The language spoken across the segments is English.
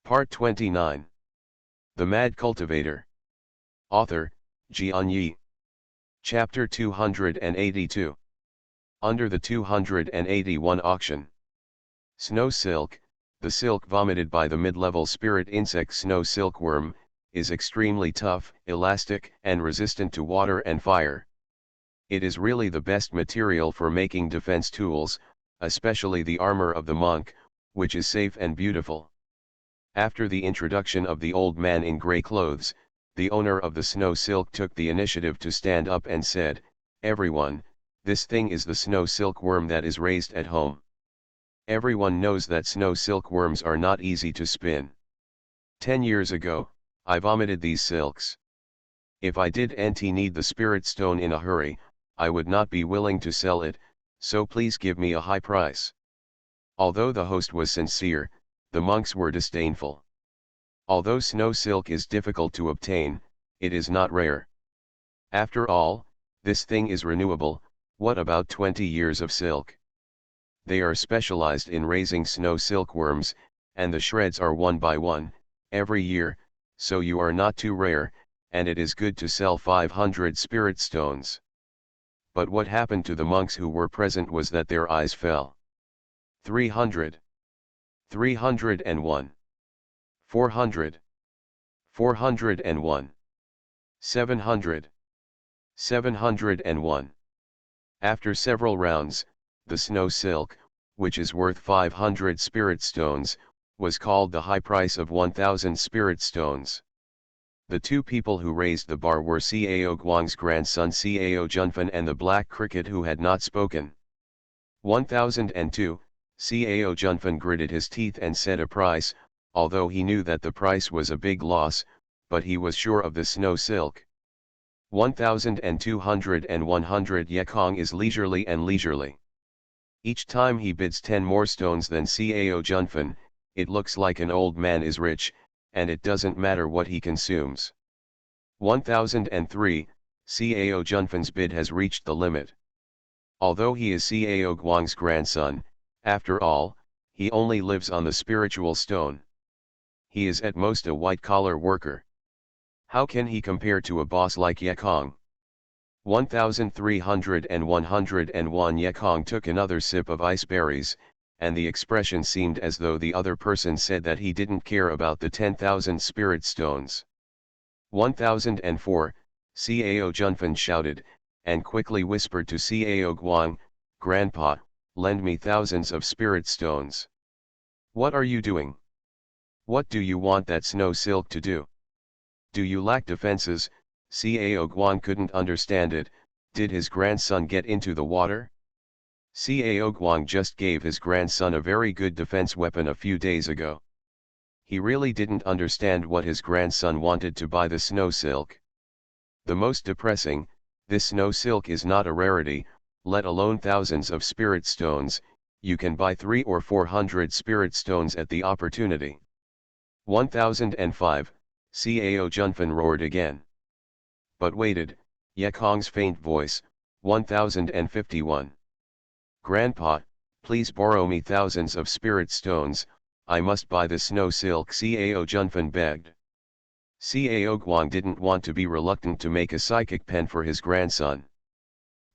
Part 29. The Mad Cultivator. Author, Xianxia. Chapter 282. Under the 281 auction. Snow silk, the silk vomited by the mid-level spirit insect snow silkworm, is extremely tough, elastic, and resistant to water and fire. It is really the best material for making defense tools, especially the armor of the monk, which is safe and beautiful. After the introduction of the old man in grey clothes, the owner of the snow silk took the initiative to stand up and said, "Everyone, this thing is the snow silkworm that is raised at home. Everyone knows that snow silkworms are not easy to spin. 10 years ago, I vomited these silks. If I didn't need the spirit stone in a hurry, I would not be willing to sell it, so please give me a high price." Although the host was sincere, the monks were disdainful. Although snow silk is difficult to obtain, it is not rare. After all, this thing is renewable. What about 20 years of silk? They are specialized in raising snow silkworms, and the shreds are one by one, every year, so you are not too rare, and it is good to sell 500 spirit stones. But what happened to the monks who were present was that their eyes fell. 300. 301. 400. 401. 700. 701. After several rounds, the snow silk, which is worth 500 spirit stones, was called the high price of 1,000 spirit stones. The two people who raised the bar were Cao Guang's grandson Cao Junfan and the black cricket who had not spoken. 1002. Cao Junfan gritted his teeth and said a price, although he knew that the price was a big loss, but he was sure of the snow silk. 1200 and 100 Yekong is leisurely and leisurely. Each time he bids 10 more stones than Cao Junfan, it looks like an old man is rich, and it doesn't matter what he consumes. 1003, Cao Junfan's bid has reached the limit. Although he is Cao Guang's grandson, after all, he only lives on the spiritual stone. He is at most a white-collar worker. How can he compare to a boss like Yekong? 1300 and 101 Yekong took another sip of ice berries, and the expression seemed as though the other person said that he didn't care about the 10,000 spirit stones. 1004, Cao Junfan shouted, and quickly whispered to Cao Guang, "Grandpa, lend me thousands of spirit stones." "What are you doing? What do you want that snow silk to do? Do you lack defenses?" Cao Guang couldn't understand it. Did his grandson get into the water? Cao Guang just gave his grandson a very good defense weapon a few days ago. He really didn't understand what his grandson wanted to buy the snow silk. The most depressing, this snow silk is not a rarity, let alone thousands of spirit stones. You can buy 300 or 400 spirit stones at the opportunity. 1005, Cao Junfan roared again. But waited, Yekong's faint voice, 1051. "Grandpa, please borrow me thousands of spirit stones, I must buy the snow silk," Cao Junfan begged. Cao Guang didn't want to be reluctant to make a psychic pen for his grandson.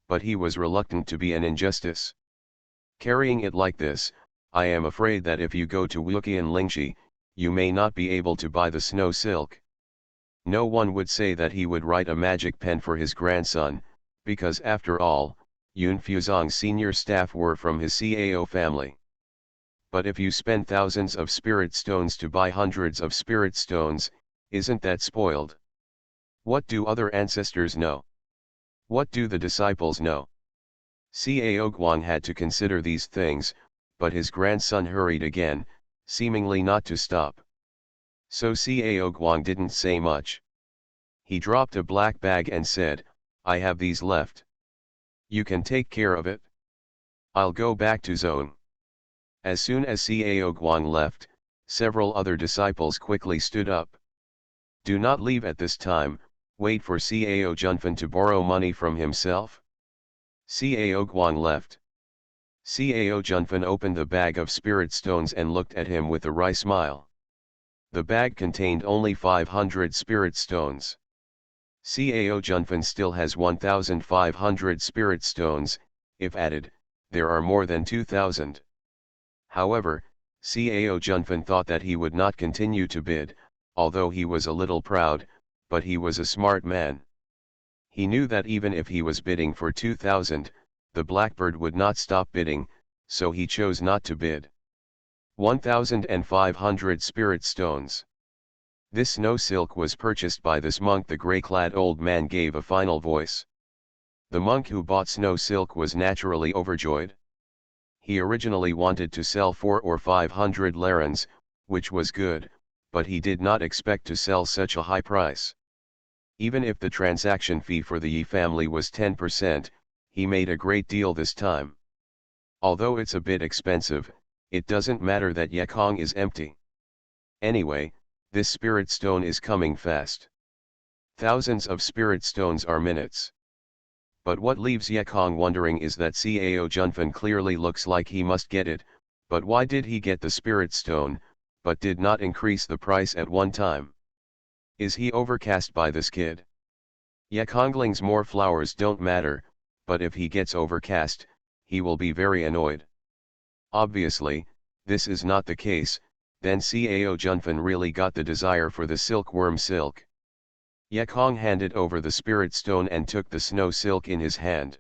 But he was reluctant to be an injustice. "Carrying it like this, I am afraid that if you go to Wuqian Lingxi, you may not be able to buy the snow silk." No one would say that he would write a magic pen for his grandson, because after all, Yun Fuzong's senior staff were from his Cao family. But if you spend thousands of spirit stones to buy hundreds of spirit stones, isn't that spoiled? What do other ancestors know? What do the disciples know? Cao Guang had to consider these things, but his grandson hurried again, seemingly not to stop. So Cao Guang didn't say much. He dropped a black bag and said, "I have these left. You can take care of it. I'll go back to Zone." As soon as Cao Guang left, several other disciples quickly stood up. "Do not leave at this time, wait for Cao Junfan to borrow money from himself." Cao Guang left. Cao Junfan opened the bag of spirit stones and looked at him with a wry smile. The bag contained only 500 spirit stones. Cao Junfan still has 1,500 spirit stones. If added, there are more than 2,000. However, Cao Junfan thought that he would not continue to bid, although he was a little proud, but he was a smart man. He knew that even if he was bidding for 2,000, the blackbird would not stop bidding, so he chose not to bid. 1,500 spirit stones. This snow silk was purchased by this monk. The grey-clad old man gave a final voice. The monk who bought snow silk was naturally overjoyed. He originally wanted to sell 400 or 500 lerons, which was good, but he did not expect to sell such a high price. Even if the transaction fee for the Yi family was 10%, he made a great deal this time. Although it's a bit expensive, it doesn't matter that Yekong is empty. Anyway, this spirit stone is coming fast. Thousands of spirit stones are minutes. But what leaves Yekong wondering is that Cao Junfan clearly looks like he must get it, but why did he get the spirit stone, but did not increase the price at one time? Is he overcast by this kid? Yekongling's more flowers don't matter, but if he gets overcast, he will be very annoyed. Obviously, this is not the case. Then Cao Junfan really got the desire for the silkworm silk. Yekong handed over the spirit stone and took the snow silk in his hand.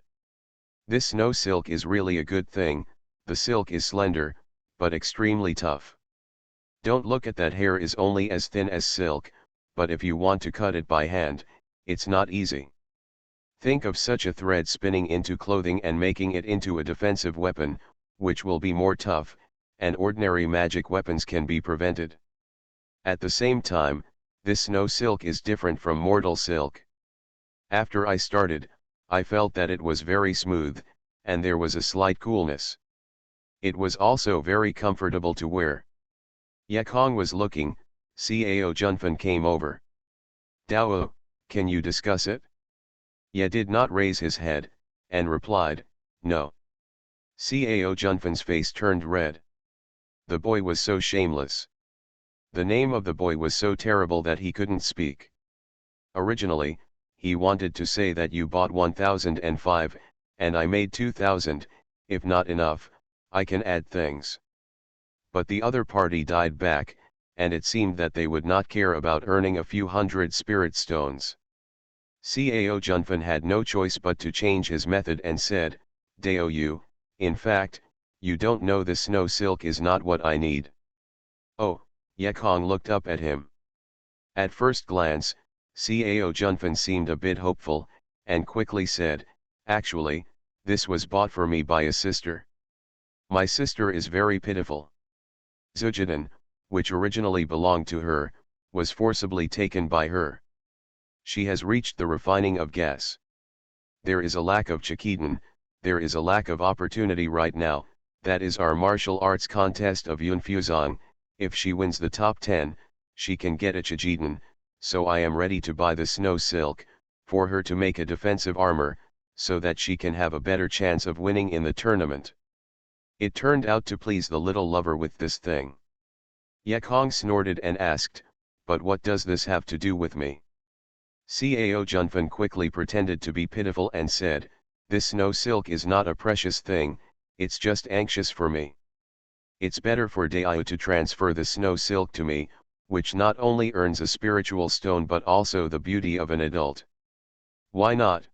This snow silk is really a good thing. The silk is slender, but extremely tough. Don't look at that hair is only as thin as silk, but if you want to cut it by hand, it's not easy. Think of such a thread spinning into clothing and making it into a defensive weapon, which will be more tough, and ordinary magic weapons can be prevented. At the same time, this snow silk is different from mortal silk. After I started, I felt that it was very smooth, and there was a slight coolness. It was also very comfortable to wear. Yekong was looking. Cao Junfan came over. Dao, can you discuss it? Ye did not raise his head, and replied, no. Cao Junfan's face turned red. The boy was so shameless. The name of the boy was so terrible that he couldn't speak. Originally, he wanted to say that you bought 1,005, and I made 2,000, if not enough, I can add things. But the other party died back, and it seemed that they would not care about earning a few hundred spirit stones. Cao Junfan had no choice but to change his method and said, Dao you, in fact, you don't know this snow silk is not what I need. Oh, Yekong looked up at him. At first glance, Cao Junfan seemed a bit hopeful, and quickly said, actually, this was bought for me by a sister. My sister is very pitiful. Zhujidan, which originally belonged to her, was forcibly taken by her. She has reached the refining of gas. There is a lack of Chikidan, there is a lack of opportunity right now. That is our martial arts contest of Yunfuzong. If she wins the top 10, she can get a Chijidan, so I am ready to buy the snow silk, for her to make a defensive armor, so that she can have a better chance of winning in the tournament. It turned out to please the little lover with this thing. Yekong snorted and asked, but what does this have to do with me? Cao Junfan quickly pretended to be pitiful and said, this snow silk is not a precious thing, it's just anxious for me. It's better for Dao to transfer the snow silk to me, which not only earns a spiritual stone but also the beauty of an adult. Why not?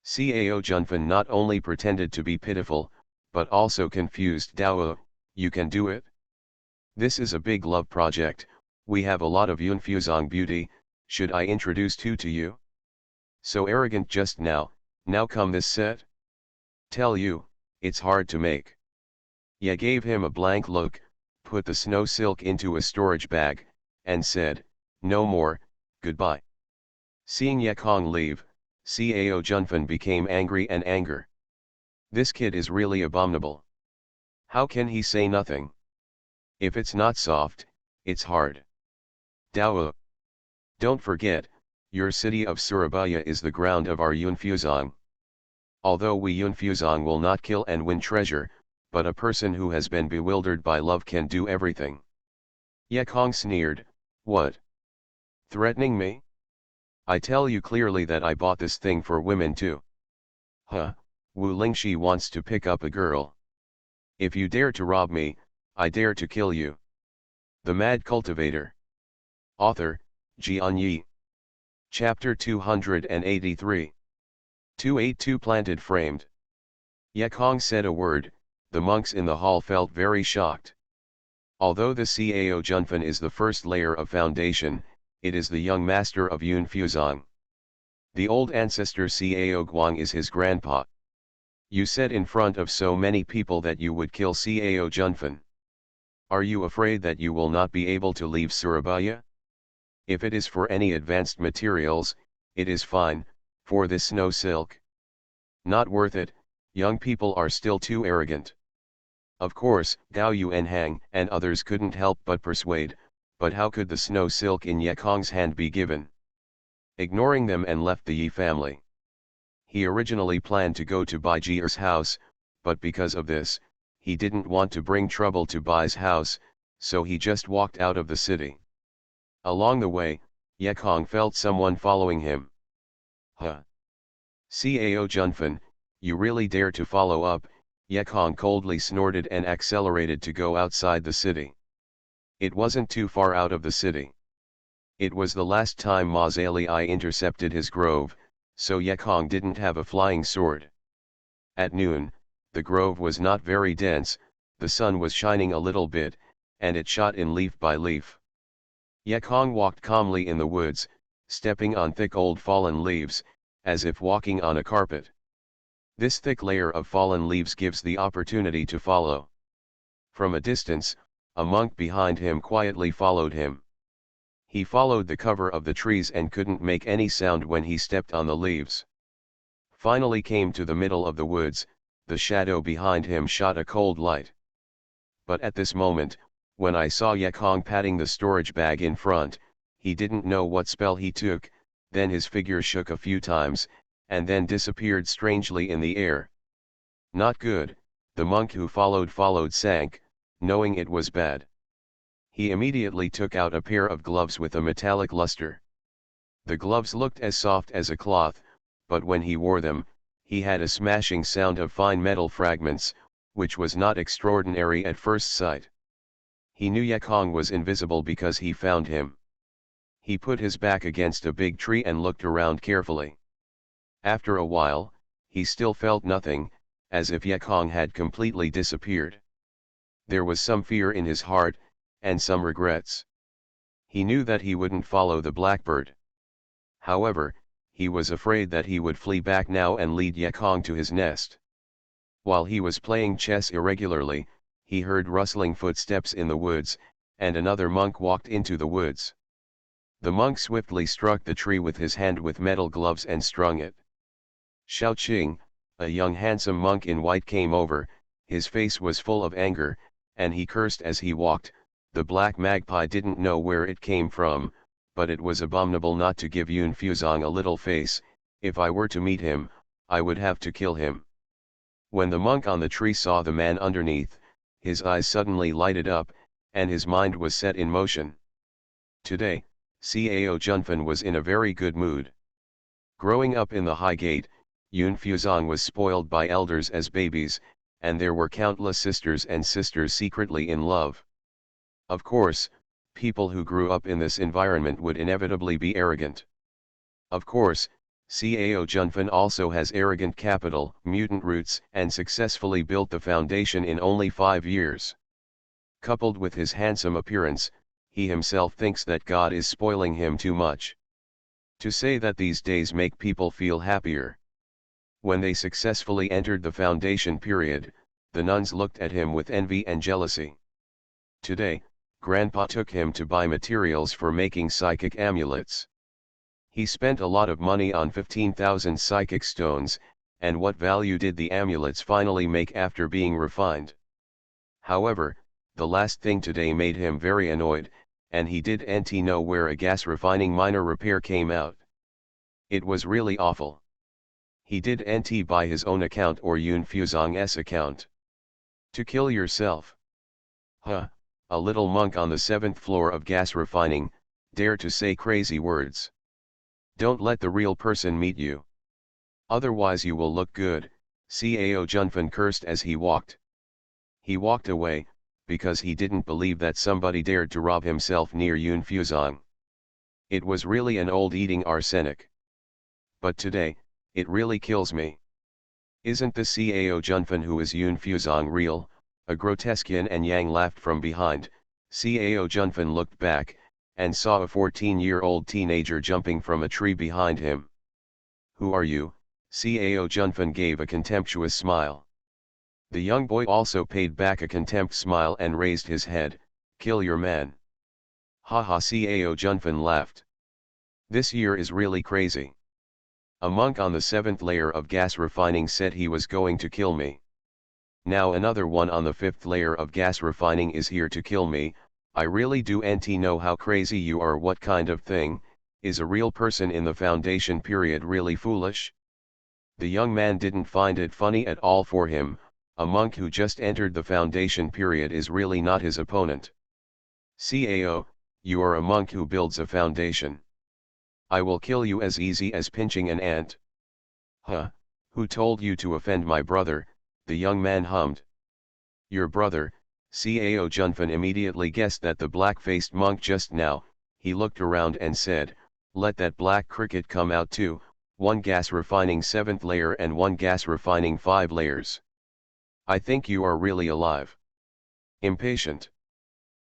Cao Junfan not only pretended to be pitiful, but also confused. Dao, you can do it? This is a big love project, we have a lot of Yunfuzong beauty, should I introduce two to you? So arrogant just now come this set? Tell you, it's hard to make. Ye gave him a blank look, put the snow silk into a storage bag, and said, no more, goodbye. Seeing Yekong leave, Cao Junfan became angry and anger. This kid is really abominable. How can he say nothing? If it's not soft, it's hard. Dao. Don't forget, your city of Surabaya is the ground of our Yunfuzong. Although we Yunfuzong will not kill and win treasure, but a person who has been bewildered by love can do everything. Ye Kong sneered, "What? Threatening me? I tell you clearly that I bought this thing for women too." "Huh, Wu Lingxi wants to pick up a girl. If you dare to rob me, I dare to kill you." The Mad Cultivator. Author, Xianxia. Chapter 283. 282 Planted Framed. Ye Kong said a word, the monks in the hall felt very shocked. Although the Cao Junfen is the first layer of foundation, it is the young master of Yun Fuzong. The old ancestor Cao Guang is his grandpa. You said in front of so many people that you would kill Cao Junfen. Are you afraid that you will not be able to leave Surabaya? If it is for any advanced materials, it is fine, for this snow silk. Not worth it, young people are still too arrogant. Of course, Gao Yuanhang and others couldn't help but persuade, but how could the snow silk in Ye Kong's hand be given? Ignoring them and left the Yi family. He originally planned to go to Bai Jier's house, but because of this, he didn't want to bring trouble to Bai's house, so he just walked out of the city. Along the way, Ye Kong felt someone following him. Huh? Cao Junfen, you really dare to follow up? Ye Kong coldly snorted and accelerated to go outside the city. It wasn't too far out of the city. It was the last time Ma Zali intercepted his grove, so Ye Kong didn't have a flying sword. At noon, the grove was not very dense, the sun was shining a little bit, and it shot in leaf by leaf. Ye Kong walked calmly in the woods, stepping on thick old fallen leaves, as if walking on a carpet. This thick layer of fallen leaves gives the opportunity to follow. From a distance, a monk behind him quietly followed him. He followed the cover of the trees and couldn't make any sound when he stepped on the leaves. Finally came to the middle of the woods, the shadow behind him shot a cold light. But at this moment, when I saw Ye Kong patting the storage bag in front, he didn't know what spell he took, then his figure shook a few times, and then disappeared strangely in the air. Not good, the monk who followed sank, knowing it was bad. He immediately took out a pair of gloves with a metallic luster. The gloves looked as soft as a cloth, but when he wore them, he had a smashing sound of fine metal fragments, which was not extraordinary at first sight. He knew Ye Kong was invisible because he found him. He put his back against a big tree and looked around carefully. After a while, he still felt nothing, as if Ye Kong had completely disappeared. There was some fear in his heart, and some regrets. He knew that he wouldn't follow the blackbird. However, he was afraid that he would flee back now and lead Ye Kong to his nest. While he was playing chess irregularly, he heard rustling footsteps in the woods, and another monk walked into the woods. The monk swiftly struck the tree with his hand with metal gloves and strung it. Xiaoqing, a young handsome monk in white came over, his face was full of anger, and he cursed as he walked. The black magpie didn't know where it came from, but it was abominable not to give Yun Fuzong a little face. If I were to meet him, I would have to kill him. When the monk on the tree saw the man underneath, his eyes suddenly lighted up, and his mind was set in motion. Today, Cao Junfen was in a very good mood. Growing up in the High Gate, Yun Fuzong was spoiled by elders as babies, and there were countless sisters and sisters secretly in love. Of course, people who grew up in this environment would inevitably be arrogant. Of course, Cao Junfen also has arrogant capital, mutant roots, and successfully built the foundation in only 5 years. Coupled with his handsome appearance, he himself thinks that God is spoiling him too much. To say that these days make people feel happier. When they successfully entered the foundation period, the nuns looked at him with envy and jealousy. Today, Grandpa took him to buy materials for making psychic amulets. He spent a lot of money on 15,000 psychic stones, and what value did the amulets finally make after being refined? However, the last thing today made him very annoyed, and he didn't know where a gas refining minor repair came out. It was really awful. He didn't buy his own account or Yun Fuzong's account. To kill yourself. Huh, A little monk on the 7th floor of gas refining, dare to say crazy words. Don't let the real person meet you. Otherwise you will look good, Cao Junfan cursed as he walked. He walked away, because he didn't believe that somebody dared to rob himself near Yun Fuzong. It was really an old eating arsenic. But today, it really kills me. Isn't the Cao Junfan who is Yun Fuzong real? A grotesque yin and yang laughed from behind. Cao Junfan looked back, and saw a 14-year-old teenager jumping from a tree behind him. Who are you? Cao Junfan gave a contemptuous smile. The young boy also paid back a contempt smile and raised his head. Kill your man. Ha ha, Cao Junfan laughed. This year is really crazy. A monk on the 7th layer of gas refining said he was going to kill me. Now another one on the 5th layer of gas refining is here to kill me. I really do know how crazy you are. What kind of thing, is a real person in the foundation period really foolish? The young man didn't find it funny at all for him. A monk who just entered the foundation period is really not his opponent. Cao, you are a monk who builds a foundation. I will kill you as easy as pinching an ant. Huh, who told you to offend my brother? The young man hummed. Your brother. Cao Junfan immediately guessed that the black-faced monk just now. He looked around and said, let that black cricket come out too, one gas refining 7th layer and one gas refining 5 layers. I think you are really alive. Impatient.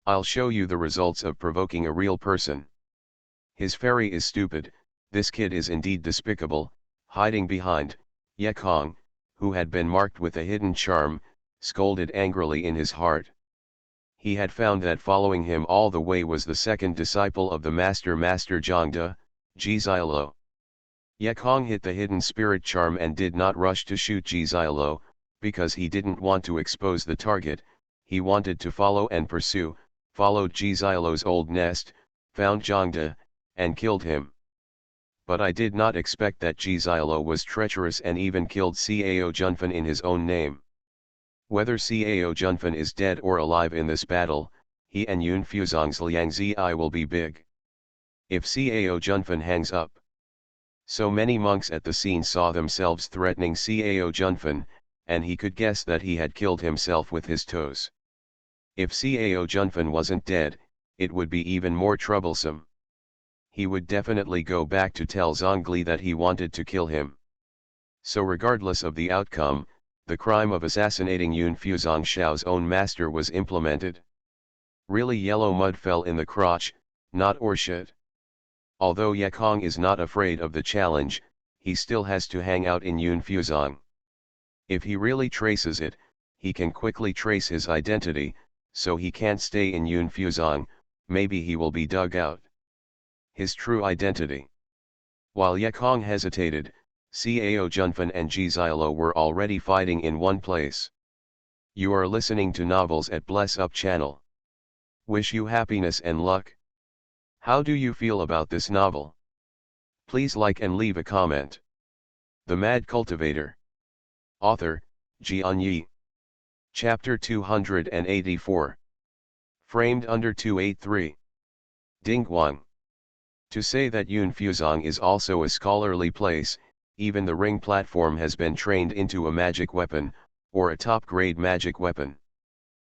I'll show you the results of provoking a real person. His fairy is stupid, this kid is indeed despicable. Hiding behind, Ye Kong, who had been marked with a hidden charm, scolded angrily in his heart. He had found that following him all the way was the second disciple of the Master Zhangde, Jizilo. Ye Kong hit the hidden spirit charm and did not rush to shoot Jizilo, because he didn't want to expose the target. He wanted to follow and pursue, followed Jizilo's old nest, found Zhangde, and killed him. But I did not expect that Jizilo was treacherous and even killed Cao Junfan in his own name. Whether Cao Junfan is dead or alive in this battle, he and Yun Fuzong's Liangzi will be big. If Cao Junfan hangs up. So many monks at the scene saw themselves threatening Cao Junfan, and he could guess that he had killed himself with his toes. If Cao Junfan wasn't dead, it would be even more troublesome. He would definitely go back to tell Zhongli that he wanted to kill him. So regardless of the outcome, the crime of assassinating Yun Fuzong Shao's own master was implemented. Really yellow mud fell in the crotch, not horseshit. Although Ye Kong is not afraid of the challenge, he still has to hang out in Yun Fuzong. If he really traces it, he can quickly trace his identity, so he can't stay in Yun Fuzong. Maybe he will be dug out. His true identity. While Ye Kong hesitated, Cao Junfan and Jizilo were already fighting in one place. You are listening to Novels at Bless Up channel. Wish you happiness and luck. How do you feel about this novel? Please like and leave a comment. The Mad Cultivator. Author, Xianxia. Chapter 284. Framed under 283. Dingguang. To say that Yun Fuzong is also a scholarly place, even the ring platform has been trained into a magic weapon, or a top-grade magic weapon.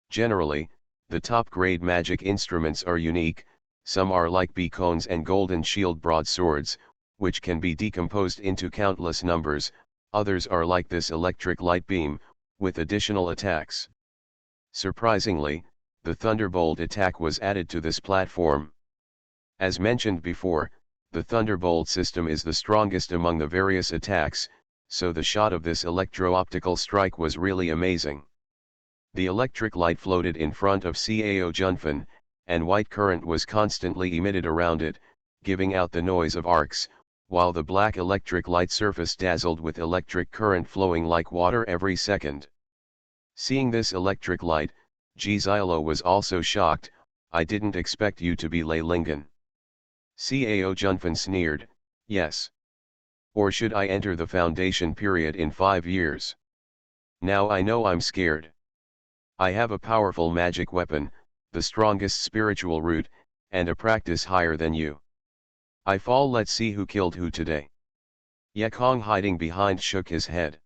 Generally, the top-grade magic instruments are unique. Some are like beacons and golden shield broadswords, which can be decomposed into countless numbers. Others are like this electric light beam, with additional attacks. Surprisingly, the Thunderbolt attack was added to this platform. As mentioned before, the Thunderbolt system is the strongest among the various attacks, so the shot of this electro-optical strike was really amazing. The electric light floated in front of Cao Junfan, and white current was constantly emitted around it, giving out the noise of arcs, while the black electric light surface dazzled with electric current flowing like water every second. Seeing this electric light, Jizilo was also shocked. I didn't expect you to be Lei Lingan. Cao Junfan sneered, yes. Or should I enter the foundation period in 5 years? Now I know I'm scared. I have a powerful magic weapon, the strongest spiritual root, and a practice higher than you. I fall. Let's see who killed who today. Yekong hiding behind shook his head.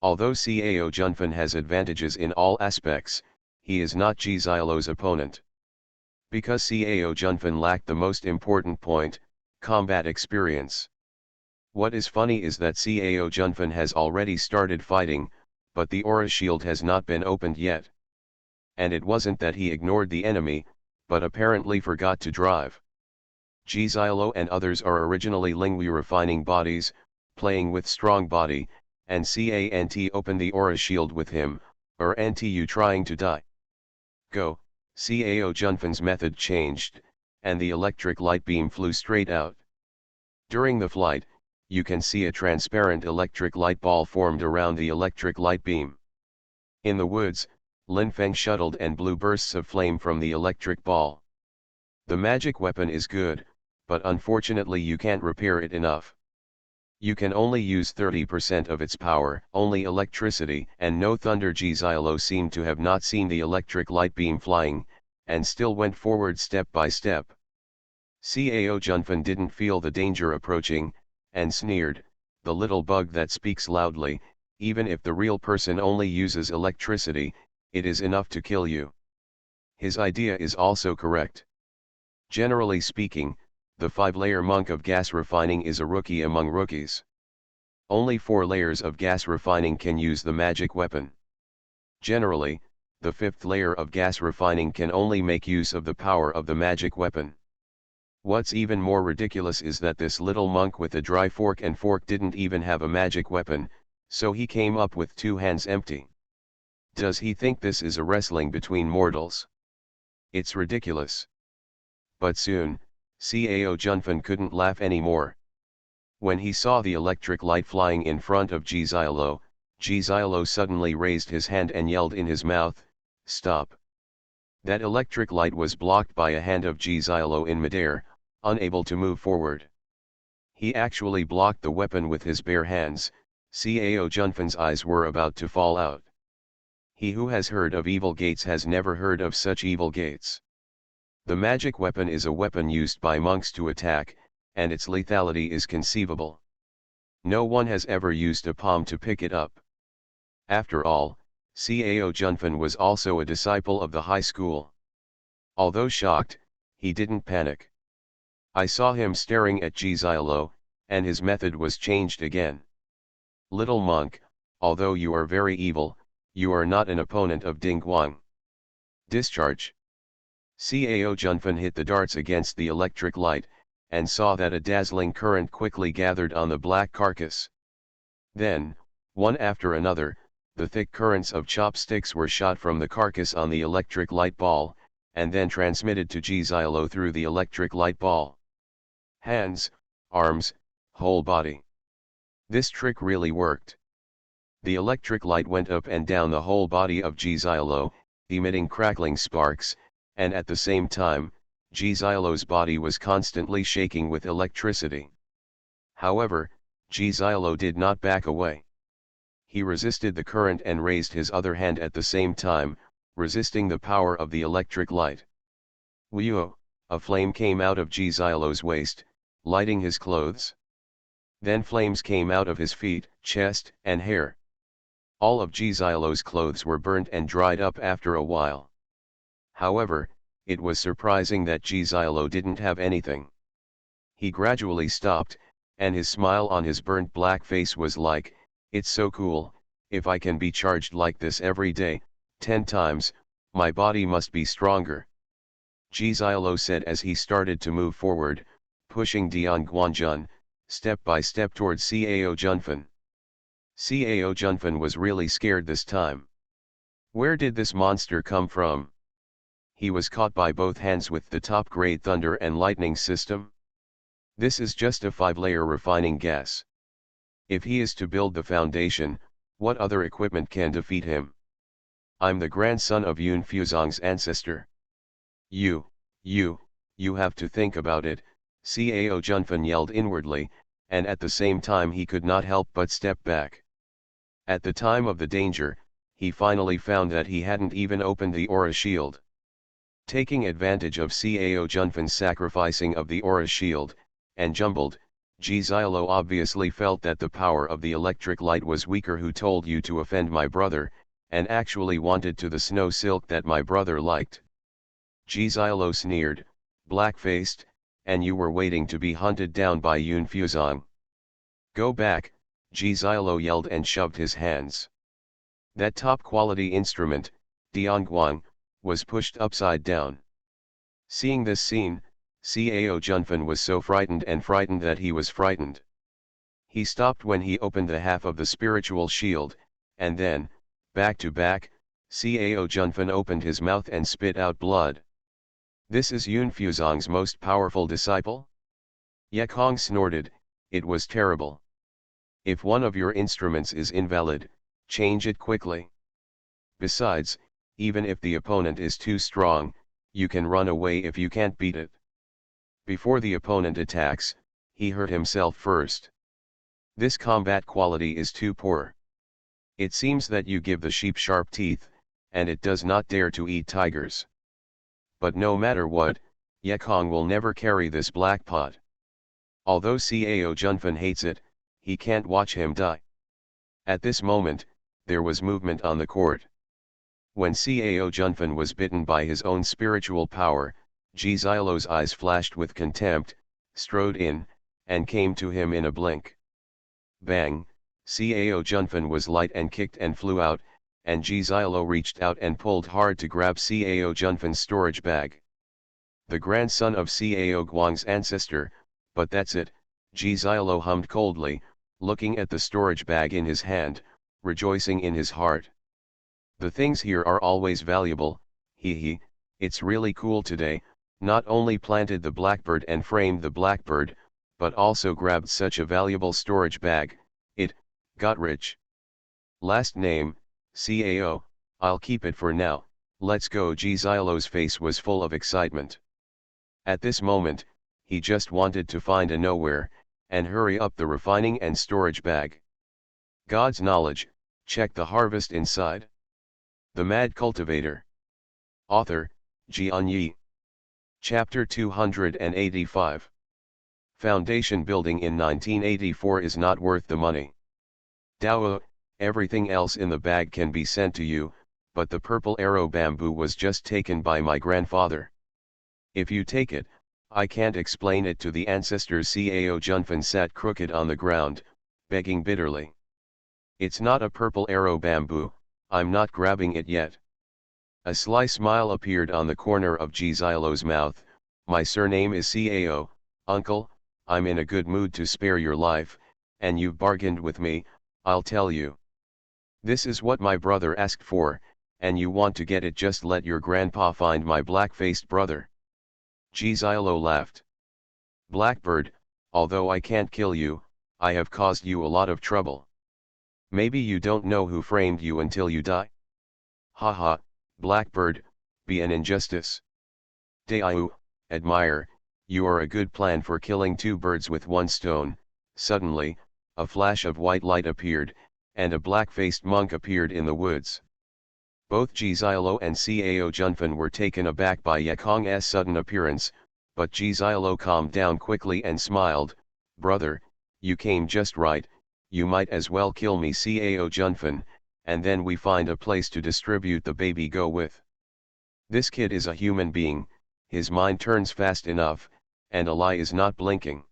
Although Cao Junfen has advantages in all aspects, he is not Ji Xiaolo's opponent. Because Cao Junfen lacked the most important point, combat experience. What is funny is that Cao Junfen has already started fighting, but the aura shield has not been opened yet. And it wasn't that he ignored the enemy, but apparently forgot to drive. Ji Xiaolo and others are originally Lingui refining bodies, playing with strong body, and Cant open the aura shield with him, or NTU trying to die. Go, Cao Junfen's method changed, and the electric light beam flew straight out. During the flight, you can see a transparent electric light ball formed around the electric light beam. In the woods, Lin Feng shuttled and blew bursts of flame from the electric ball. The magic weapon is good, but unfortunately you can't repair it enough. You can only use 30% of its power, only electricity and no thunder. Ji Xiaolo seemed to have not seen the electric light beam flying, and still went forward step by step. Cao Junfen didn't feel the danger approaching, and sneered, "The little bug that speaks loudly, even if the real person only uses electricity, it is enough to kill you." His idea is also correct. Generally speaking, the 5-layer monk of gas refining is a rookie among rookies. Only 4 layers of gas refining can use the magic weapon. Generally, the 5th layer of gas refining can only make use of the power of the magic weapon. What's even more ridiculous is that this little monk with a dry fork and fork didn't even have a magic weapon, so he came up with 2 hands empty. Does he think this is a wrestling between mortals? It's ridiculous. But soon, Cao Junfen couldn't laugh anymore. When he saw the electric light flying in front of Ji Xiaolo suddenly raised his hand and yelled in his mouth, "Stop!" That electric light was blocked by a hand of Ji Xiaolo in midair, unable to move forward. He actually blocked the weapon with his bare hands. Cao Junfen's eyes were about to fall out. He who has heard of evil gates has never heard of such evil gates. The magic weapon is a weapon used by monks to attack, and its lethality is conceivable. No one has ever used a palm to pick it up. After all, Cao Junfen was also a disciple of the high school. Although shocked, he didn't panic. I saw him staring at Ji Xiaolo, and his method was changed again. "Little monk, although you are very evil, you are not an opponent of Ding Guang. Discharge." Cao Junfen hit the darts against the electric light, and saw that a dazzling current quickly gathered on the black carcass. Then, one after another, the thick currents of chopsticks were shot from the carcass on the electric light ball, and then transmitted to Ji Xiaolo through the electric light ball. Hands, arms, whole body. This trick really worked. The electric light went up and down the whole body of Ji Xiaolo, emitting crackling sparks, and at the same time, Ji Xiaolo's body was constantly shaking with electricity. However, Ji Xiaolo did not back away. He resisted the current and raised his other hand at the same time, resisting the power of the electric light. Whew! A flame came out of Ji Xiaolo's waist, lighting his clothes. Then flames came out of his feet, chest, and hair. All of Ji Xiaolo's clothes were burnt and dried up after a while. However, it was surprising that Ji Xiaolo didn't have anything. He gradually stopped, and his smile on his burnt black face was like, "It's so cool, if I can be charged like this every day, 10 times, my body must be stronger." Ji Xiaolo said as he started to move forward, pushing Dian Guanjun, step by step towards Cao Junfen. Cao Junfen was really scared this time. Where did this monster come from? He was caught by both hands with the top-grade thunder and lightning system. This is just a 5-layer refining gas. If he is to build the foundation, what other equipment can defeat him? I'm the grandson of Yun Fuzong's ancestor. You have to think about it, Cao Junfen yelled inwardly, and at the same time he could not help but step back. At the time of the danger, he finally found that he hadn't even opened the aura shield. Taking advantage of Cao Junfan's sacrificing of the aura shield, and jumbled, Gzilo obviously felt that the power of the electric light was weaker. Who told you to offend my brother, and actually wanted to the snow silk that my brother liked? Gzilo sneered, black-faced, and you were waiting to be hunted down by Yun Fuzong. Go back, Gzilo yelled and shoved his hands. That top-quality instrument, Dianguang, was pushed upside down. Seeing this scene, Cao Junfan was so frightened that he was frightened. He stopped when he opened the half of the spiritual shield, and then, back to back, Cao Junfan opened his mouth and spit out blood. This is Yun Fuzong's most powerful disciple? Yekong snorted, it was terrible. If one of your instruments is invalid, change it quickly. Besides, even if the opponent is too strong, you can run away if you can't beat it. Before the opponent attacks, he hurt himself first. This combat quality is too poor. It seems that you give the sheep sharp teeth, and it does not dare to eat tigers. But no matter what, Yekong will never carry this black pot. Although Cao Junfan hates it, he can't watch him die. At this moment, there was movement on the court. When Cao Junfan was bitten by his own spiritual power, Gzilo's eyes flashed with contempt, strode in, and came to him in a blink. Bang, Cao Junfan was light and kicked and flew out, and Gzilo reached out and pulled hard to grab Cao Junfan's storage bag. The grandson of Cao Guang's ancestor, but that's it, Gzilo hummed coldly, looking at the storage bag in his hand, rejoicing in his heart. The things here are always valuable, hee, it's really cool today. Not only planted the blackbird and framed the blackbird, but also grabbed such a valuable storage bag, it got rich. Last name, Cao, I'll keep it for now, let's go. Gzilo's face was full of excitement. At this moment, he just wanted to find a nowhere, and hurry up the refining and storage bag. God's knowledge, check the harvest inside. The Mad Cultivator. Author, Xianxia. Chapter 285. Foundation building in 1984 is not worth the money. Dao, everything else in the bag can be sent to you, but the purple arrow bamboo was just taken by my grandfather. If you take it, I can't explain it to the ancestors. Cao Junfan sat crooked on the ground, begging bitterly. It's not a purple arrow bamboo, I'm not grabbing it yet. A sly smile appeared on the corner of Gzilo's mouth. My surname is Cao, uncle, I'm in a good mood to spare your life, and you've bargained with me, I'll tell you. This is what my brother asked for, and you want to get it. Just let your grandpa find my black-faced brother. Gzilo laughed. Blackbird, although I can't kill you, I have caused you a lot of trouble. Maybe you don't know who framed you until you die? Haha, Blackbird, be an injustice. Daiu, admire, you are a good plan for killing two birds with one stone. Suddenly, a flash of white light appeared, and a black-faced monk appeared in the woods. Both Gzilo and Cao Junfan were taken aback by Yekong's sudden appearance, but Gzilo calmed down quickly and smiled. Brother, you came just right, you might as well kill me. Cao Junfan, and then we find a place to distribute the baby. Go with. This kid is a human being, his mind turns fast enough, and a lie is not blinking.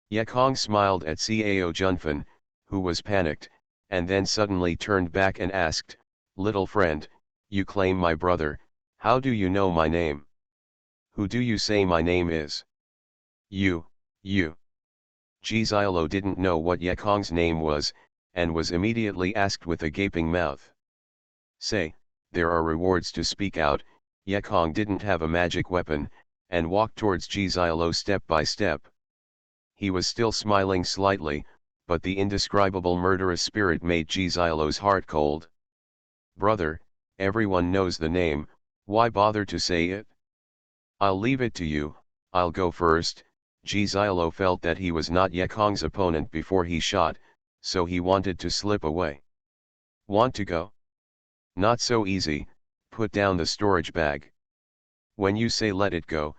Yekong smiled at Cao Junfan, who was panicked, and then suddenly turned back and asked, little friend, you claim my brother, how do you know my name? Who do you say my name is? You. Gzilo didn't know what Yekong's name was, and was immediately asked with a gaping mouth. Say, there are rewards to speak out. Yekong didn't have a magic weapon, and walked towards Gzilo step by step. He was still smiling slightly, but the indescribable murderous spirit made Gzilo's heart cold. Brother, everyone knows the name, why bother to say it? I'll leave it to you, I'll go first. Gzilo felt that he was not Yekong's opponent before he shot, so he wanted to slip away. Want to go? Not so easy, put down the storage bag. When you say let it go,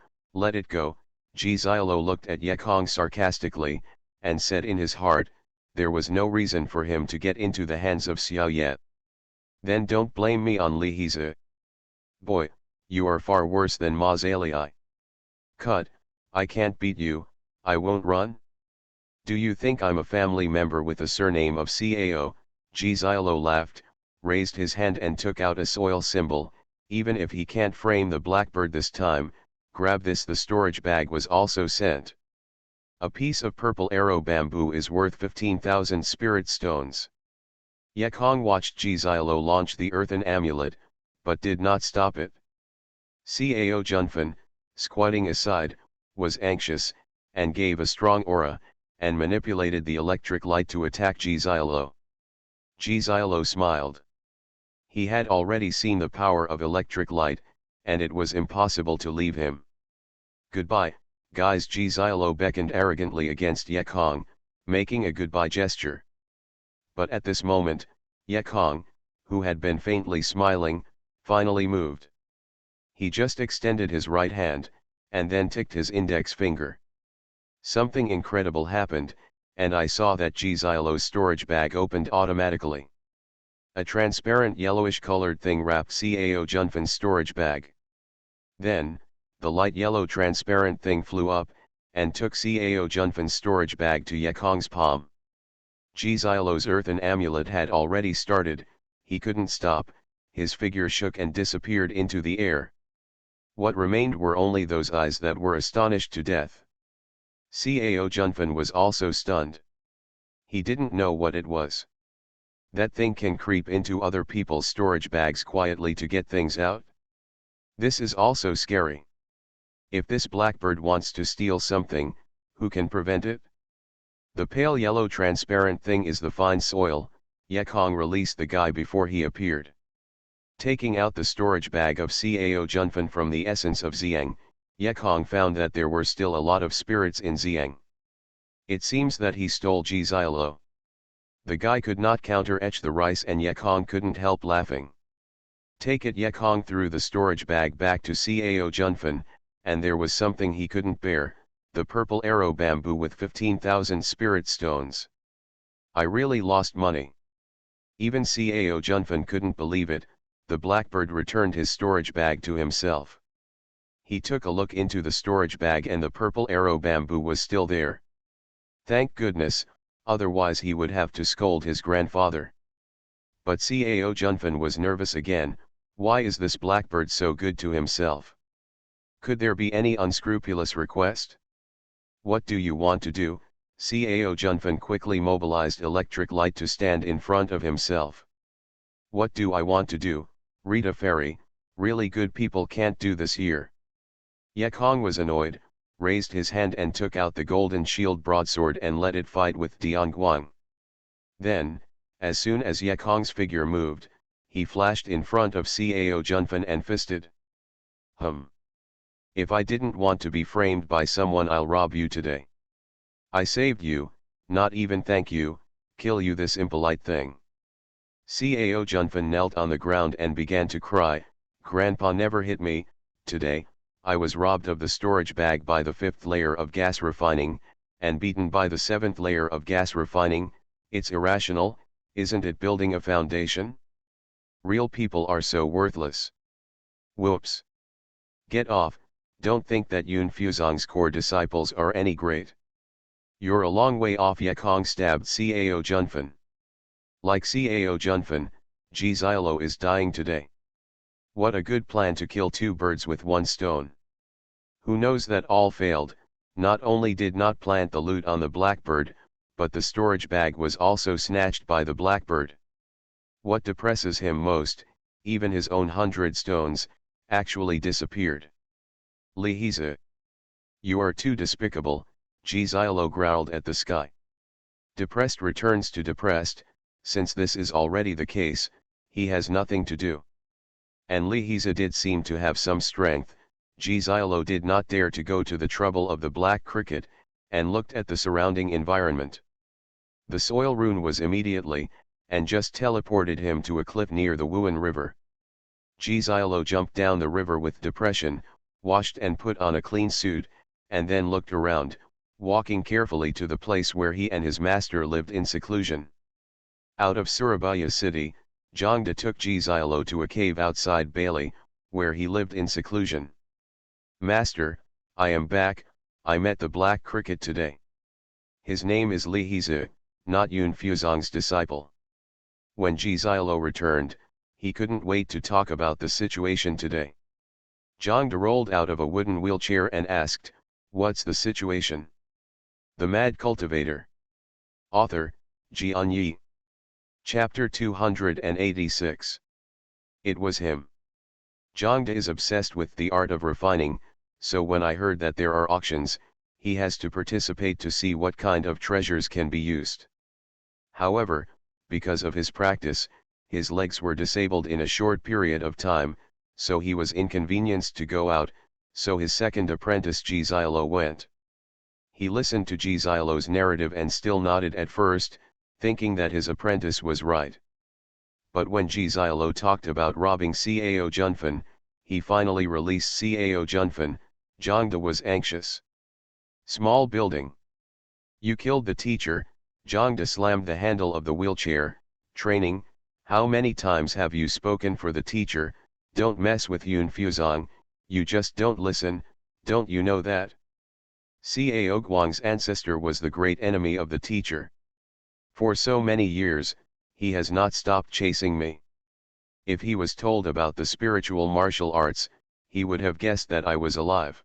Jizilo looked at Yekong sarcastically, and said in his heart, there was no reason for him to get into the hands of Xiao yet. Then don't blame me on Li Hizi. Boy, you are far worse than Ma Zalii. Cut, I can't beat you, I won't run? Do you think I'm a family member with the surname of Cao? Jizilo laughed, raised his hand and took out a soil symbol. Even if he can't frame the blackbird this time, grab this. The storage bag was also sent. A piece of purple arrow bamboo is worth 15,000 spirit stones. Yekong watched Jizilo launch the earthen amulet, but did not stop it. Cao Junfan, squatting aside, was anxious, and gave a strong aura, and manipulated the electric light to attack Jizilo. Jizilo smiled. He had already seen the power of electric light, and it was impossible to leave him. Goodbye, guys. Jizilo beckoned arrogantly against Yekong, making a goodbye gesture. But at this moment, Yekong, who had been faintly smiling, finally moved. He just extended his right hand, and then ticked his index finger. Something incredible happened, and I saw that Jizilo's storage bag opened automatically. A transparent yellowish-colored thing wrapped Cao Junfan's storage bag. Then, the light yellow transparent thing flew up, and took Cao Junfan's storage bag to Yekong's palm. Jizilo's earthen amulet had already started, he couldn't stop, his figure shook and disappeared into the air. What remained were only those eyes that were astonished to death. Cao Junfan was also stunned. He didn't know what it was. That thing can creep into other people's storage bags quietly to get things out? This is also scary. If this blackbird wants to steal something, who can prevent it? The pale yellow transparent thing is the fine soil. Yekong released the guy before he appeared. Taking out the storage bag of Cao Junfan from the essence of Xiang, Yekong found that there were still a lot of spirits in Xiang. It seems that he stole Jizilo. The guy could not counter-etch the rice and Yekong couldn't help laughing. Take it. Yekong threw the storage bag back to Cao Junfan, and there was something he couldn't bear, the purple arrow bamboo with 15,000 spirit stones. I really lost money. Even Cao Junfan couldn't believe it. The blackbird returned his storage bag to himself. He took a look into the storage bag and the purple arrow bamboo was still there. Thank goodness, otherwise he would have to scold his grandfather. But Cao Junfan was nervous again. Why is this blackbird so good to himself? Could there be any unscrupulous request? What do you want to do? Cao Junfan quickly mobilized electric light to stand in front of himself. What do I want to do? Read a fairy. Really good people can't do this here. Yekong was annoyed, raised his hand and took out the golden shield broadsword and let it fight with Dianguang. Then, as soon as Yekong's figure moved, he flashed in front of Cao Junfan and fisted. If I didn't want to be framed by someone, I'll rob you today. I saved you, not even thank you, kill you this impolite thing. Cao Junfan knelt on the ground and began to cry, Grandpa never hit me. Today, I was robbed of the storage bag by the 5th layer of gas refining, and beaten by the 7th layer of gas refining. It's irrational, isn't it? Building a foundation? Real people are so worthless. Whoops. Get off, don't think that Yun Fuzong's core disciples are any great. You're a long way off. Yekong stabbed Cao Junfan. Like Cao Junfan, Jizilo is dying today. What a good plan to kill two birds with one stone. Who knows that all failed? Not only did not plant the loot on the blackbird, but the storage bag was also snatched by the blackbird. What depresses him most, even his own 100 stones, actually disappeared. Li Hizi. You are too despicable, Jizilo growled at the sky. Depressed returns to depressed. Since this is already the case, he has nothing to do. And Li Hizi did seem to have some strength. Jizilo did not dare to go to the trouble of the black cricket, and looked at the surrounding environment. The soil rune was immediately, and just teleported him to a cliff near the Wuan River. Jizilo jumped down the river with depression. washed and put on a clean suit, and then looked around, walking carefully to the place where he and his master lived in seclusion. Out of Surabaya city, Jongda took Jizilo to a cave outside Bali, where he lived in seclusion. "Master, I am back. I met the black cricket today. His name is Li Hezi, not Yun Fuzong's disciple." When Jizilo returned, he couldn't wait to talk about the situation today. Jongda rolled out of a wooden wheelchair and asked, "What's the situation?" The Mad Cultivator. Author, Xianxia. Chapter 286. It was him. Jongda is obsessed with the art of refining, so when I heard that there are auctions, he has to participate to see what kind of treasures can be used. However, because of his practice, his legs were disabled in a short period of time, so he was inconvenienced to go out, so his second apprentice Jizilo went. He listened to Jizilo's narrative and still nodded at first, thinking that his apprentice was right. But when Jizilo talked about robbing Cao Junfan, he finally released Cao Junfan. Jongda was anxious. Small building. You killed the teacher. Jongda slammed the handle of the wheelchair. Training, how many times have you spoken for the teacher? Don't mess with Yun Fuzong, you just don't listen, don't you know that? Cao Guang's ancestor was the great enemy of the teacher. For so many years, he has not stopped chasing me. If he was told about the spiritual martial arts, he would have guessed that I was alive.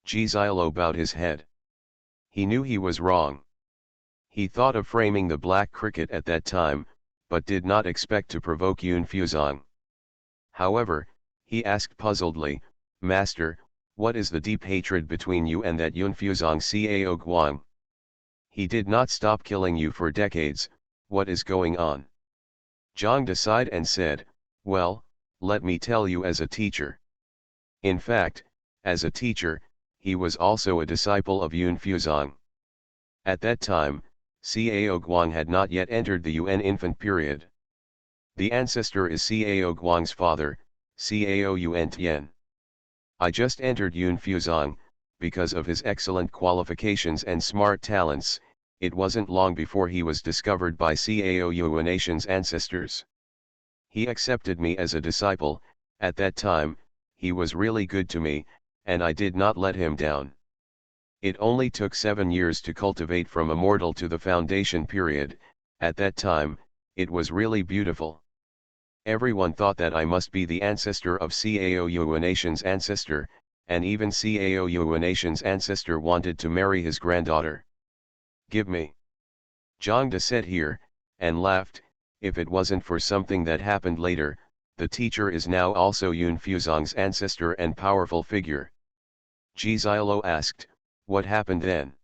Jizilo bowed his head. He knew he was wrong. He thought of framing the black cricket at that time, but did not expect to provoke Yun Fuzong. However, he asked puzzledly, "Master, what is the deep hatred between you and that Yun Fuzong Cao Guang? He did not stop killing you for decades, what is going on?" Jongda sighed and said, "Well, let me tell you as a teacher." In fact, as a teacher, he was also a disciple of Yun Fuzong. At that time, Cao Guang had not yet entered the Yuan infant period. The ancestor is Cao Guang's father, Cao Yuan. I just entered Yun Fuzong, because of his excellent qualifications and smart talents. It wasn't long before he was discovered by Cao Yuan's ancestors. He accepted me as a disciple. At that time, he was really good to me, and I did not let him down. It only took 7 years to cultivate from immortal to the foundation period. At that time, it was really beautiful. Everyone thought that I must be the ancestor of Cao Yuan's ancestor, and even Cao Yuan's ancestor wanted to marry his granddaughter. "Give me," Jongda said here, and laughed. If it wasn't for something that happened later, the teacher is now also Yun Fuzong's ancestor and powerful figure. Jizilo asked, "What happened then?"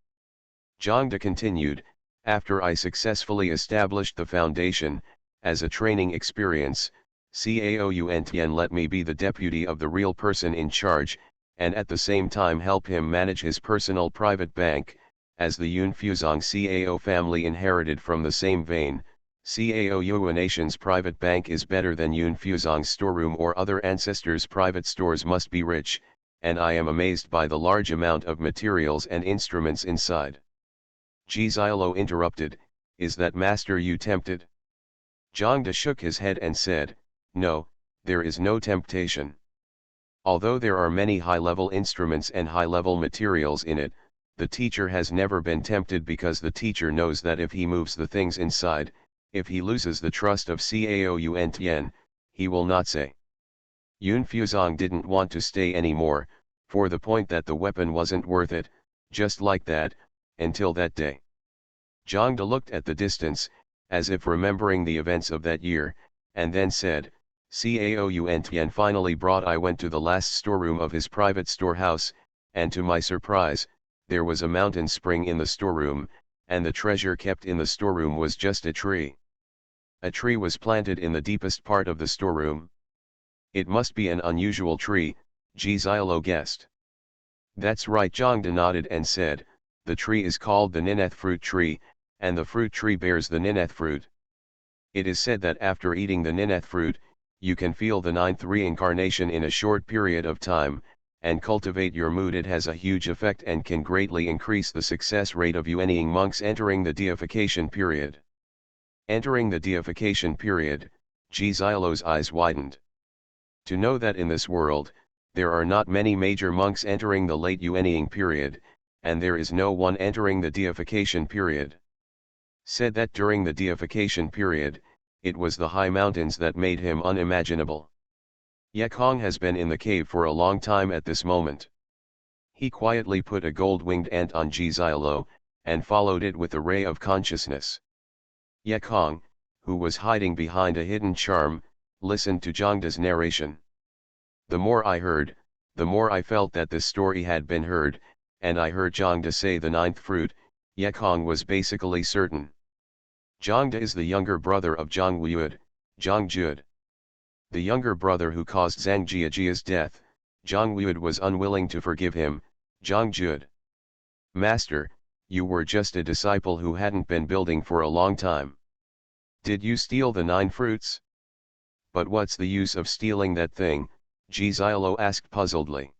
Jongda continued, "After I successfully established the foundation, as a training experience, Cao Yuan let me be the deputy of the real person in charge, and at the same time help him manage his personal private bank, as the Yun Fuzong Cao family inherited from the same vein. Cao Yuan's private bank is better than Yun Fuzong's storeroom or other ancestors' private stores must be rich, and I am amazed by the large amount of materials and instruments inside." Jizilo interrupted, "Is that master you tempted?" Jongda shook his head and said, "No, there is no temptation. Although there are many high-level instruments and high-level materials in it, the teacher has never been tempted because the teacher knows that if he moves the things inside, if he loses the trust of Cao Yuan, he will not say." Yun Fuzong didn't want to stay anymore, for the point that the weapon wasn't worth it, just like that, until that day. Jongda looked at the distance, as if remembering the events of that year, and then said, "Cao Yuan finally brought I went to the last storeroom of his private storehouse, and to my surprise, there was a mountain spring in the storeroom, and the treasure kept in the storeroom was just a tree. A tree was planted in the deepest part of the storeroom. It must be an unusual tree," Jizilo guessed. "That's right," Jongda nodded and said, "the tree is called the nineth fruit tree, and the fruit tree bears the nineth fruit. It is said that after eating the nineth fruit, you can feel the ninth reincarnation in a short period of time, and cultivate your mood. It has a huge effect and can greatly increase the success rate of Yuanying monks entering the deification period. Entering the deification period, Xiaolo's eyes widened. To know that in this world, there are not many major monks entering the late Yuanying period, and there is no one entering the deification period. Said that during the deification period, it was the high mountains that made him unimaginable. Yekong has been in the cave for a long time at this moment. He quietly put a gold-winged ant on Xiaolo, and followed it with a ray of consciousness. Yekong, who was hiding behind a hidden charm, listened to Zhangda's narration. The more I heard, the more I felt that this story had been heard, and I heard Zhangda say the ninth fruit. Yekong was basically certain. Zhangda is the younger brother of Zhang Jud. The younger brother who caused Zhang Jiajia's death. Zhang was unwilling to forgive him. Zhang Jud. Master, you were just a disciple who hadn't been building for a long time. Did you steal the 9 fruits? But what's the use of stealing that thing? Xiaolo asked puzzledly.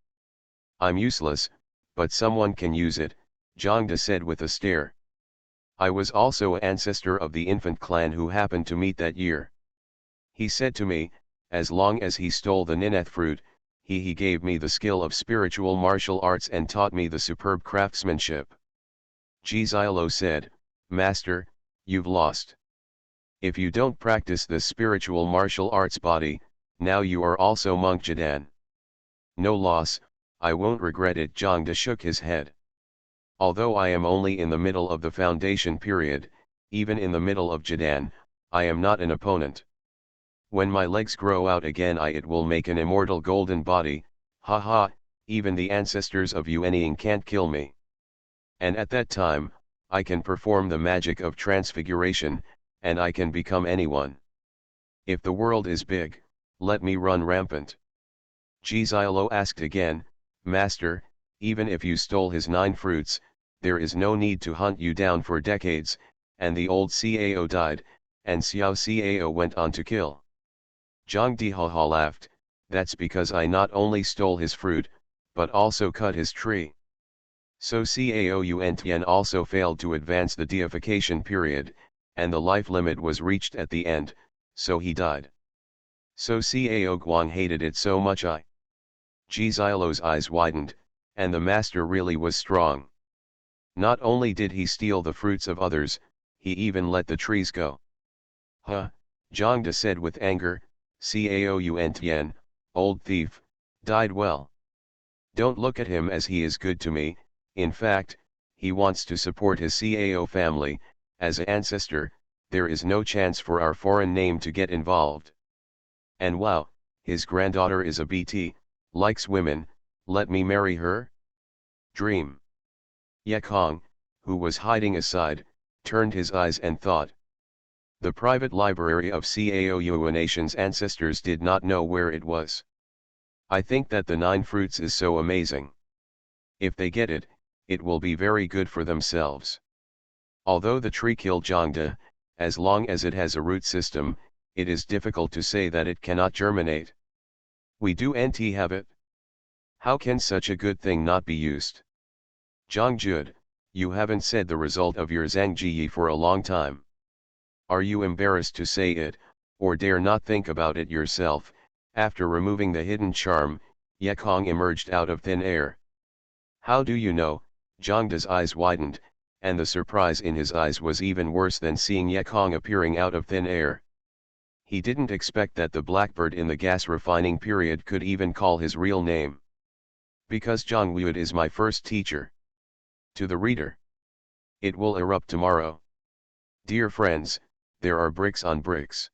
I'm useless, but someone can use it, Zhangda said with a stare. I was also an ancestor of the infant clan who happened to meet that year. He said to me, as long as he stole the nineth fruit, he gave me the skill of spiritual martial arts and taught me the superb craftsmanship. Xiaolo said, Master, you've lost. If you don't practice this spiritual martial arts body, now you are also monk Jidan. No loss, I won't regret it. Zhangda shook his head. Although I am only in the middle of the foundation period, even in the middle of Jidan, I am not an opponent. When my legs grow out again it will make an immortal golden body, haha, even the ancestors of Yuanying can't kill me. And at that time, I can perform the magic of transfiguration, and I can become anyone. If the world is big, let me run rampant. Xiaolo asked again, Master, even if you stole his 9 fruits, there is no need to hunt you down for decades, and the old Cao died, and Xiao Cao went on to kill. Zhang Dihaha laughed, that's because I not only stole his fruit, but also cut his tree. So Cao Yuan also failed to advance the deification period, and the life limit was reached at the end, so he died. So Cao Guang hated it so much. Xiaolo's eyes widened, and the master really was strong. Not only did he steal the fruits of others, he even let the trees go. Huh, Zhangda said with anger, Cao Yuan, old thief, died well. Don't look at him as he is good to me, in fact, he wants to support his Cao family. As an ancestor, there is no chance for our foreign name to get involved. And wow, his granddaughter is a BT, likes women, let me marry her? Dream. Yekong, who was hiding aside, turned his eyes and thought. The private library of Cao Yuanation's ancestors did not know where it was. I think that the 9 fruits is so amazing. If they get it, it will be very good for themselves. Although the tree killed Zhangda, as long as it has a root system, it is difficult to say that it cannot germinate. We do nt have it. How can such a good thing not be used? Zhang Jud, you haven't said the result of your Zhangjiyi for a long time. Are you embarrassed to say it, or dare not think about it yourself? After removing the hidden charm, Yekong emerged out of thin air. How do you know? Zhangda's eyes widened, and the surprise in his eyes was even worse than seeing Yekong appearing out of thin air. He didn't expect that the blackbird in the gas refining period could even call his real name. Because Zhang Wuid is my first teacher. To the reader. It will erupt tomorrow. Dear friends, there are bricks on bricks.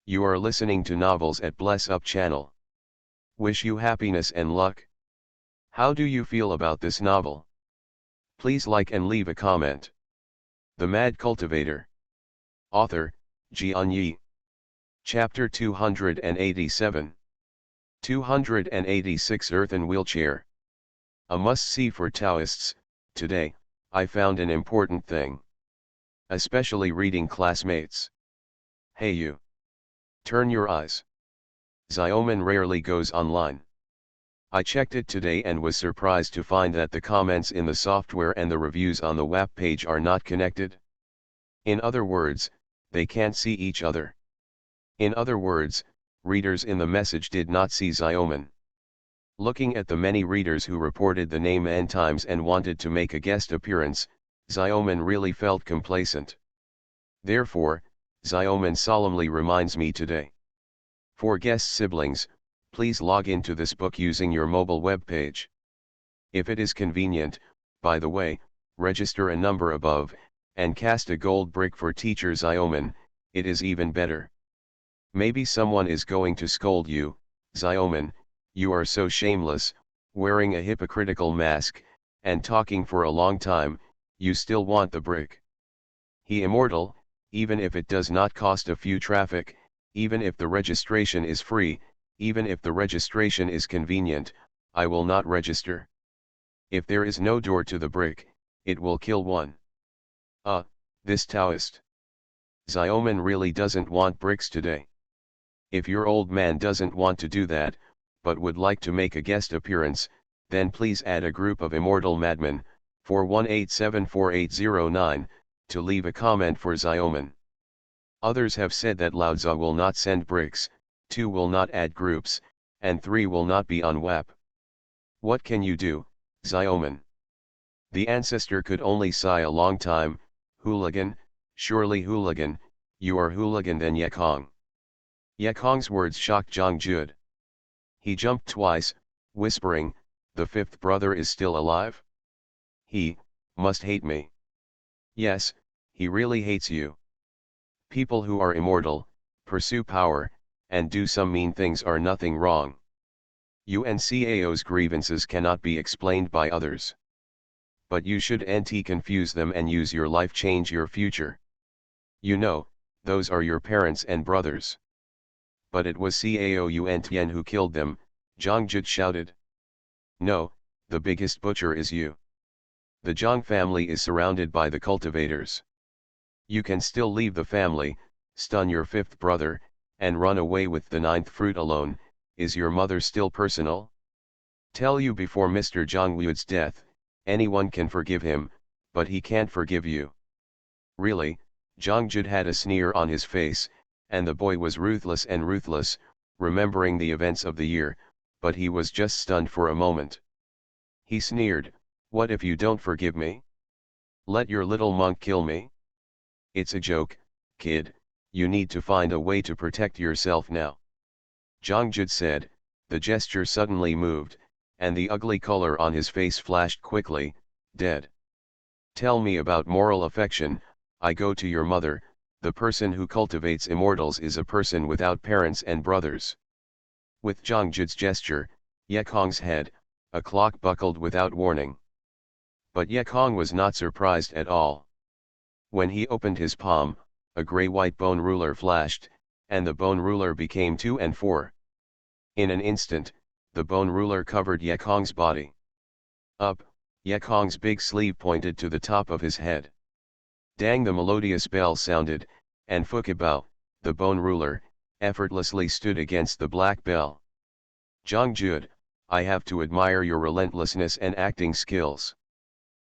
You are listening to novels at Bless Up channel. Wish you happiness and luck. How do you feel about this novel? Please like and leave a comment. The Mad Cultivator. Author, Xianxia. Chapter 287. 286 Earthen Wheelchair. A must-see for Taoists. Today, I found an important thing. Especially reading classmates. Hey you. Turn your eyes. Xiaoman rarely goes online. I checked it today and was surprised to find that the comments in the software and the reviews on the web page are not connected. In other words, they can't see each other. In other words, readers in the message did not see Xiaoman. Looking at the many readers who reported the name n times and wanted to make a guest appearance, Xiaoman really felt complacent. Therefore, Xiaoman solemnly reminds me today. For guest siblings, please log into this book using your mobile web page. If it is convenient, by the way, register a number above, and cast a gold brick for teacher Xiaoman, it is even better. Maybe someone is going to scold you, Xiaoman, you are so shameless, wearing a hypocritical mask, and talking for a long time, you still want the brick. He immortal, even if it does not cost a few traffic, even if the registration is free, even if the registration is convenient, I will not register. If there is no door to the brick, it will kill one. This Taoist. Xiaoman really doesn't want bricks today. If your old man doesn't want to do that, but would like to make a guest appearance, then please add a group of immortal madmen, 41874809, to leave a comment for Xiaoman. Others have said that Lao Tzu will not send bricks, 2 will not add groups, and 3 will not be on WAP. What can you do, Xiaoman? The ancestor could only sigh a long time, hooligan, surely hooligan, you are hooligan than Yekong. Yekong's words shocked Zhang Jud. He jumped twice, whispering, the fifth brother is still alive? He must hate me. Yes, he really hates you. People who are immortal, pursue power, and do some mean things are nothing wrong. UNCAO's grievances cannot be explained by others. But you should nt confuse them and use your life change your future. You know, those are your parents and brothers. But it was Cao Yuan who killed them, Zhang Jud shouted. No, the biggest butcher is you. The Zhang family is surrounded by the cultivators. You can still leave the family, stun your fifth brother, and run away with the ninth fruit alone. Is your mother still personal? Tell you before Mr. Zhang Wu's death, anyone can forgive him, but he can't forgive you. Really, Zhang Jud had a sneer on his face, and the boy was ruthless and ruthless, remembering the events of the year, but he was just stunned for a moment. He sneered, what if you don't forgive me? Let your little monk kill me? It's a joke, kid, you need to find a way to protect yourself now. Zhang Jud said, the gesture suddenly moved, and the ugly color on his face flashed quickly, dead. Tell me about moral affection, I go to your mother, the person who cultivates immortals is a person without parents and brothers. With Zhang Jud's gesture, Yekong's head, a clock buckled without warning. But Yekong was not surprised at all. When he opened his palm, a gray-white bone ruler flashed, and the bone ruler became 2 and 4. In an instant, the bone ruler covered Yekong's body. Up, Yekong's big sleeve pointed to the top of his head. Dang, the melodious bell sounded, and Fukibao, the bone ruler, effortlessly stood against the black bell. Zhang Jud, I have to admire your relentlessness and acting skills.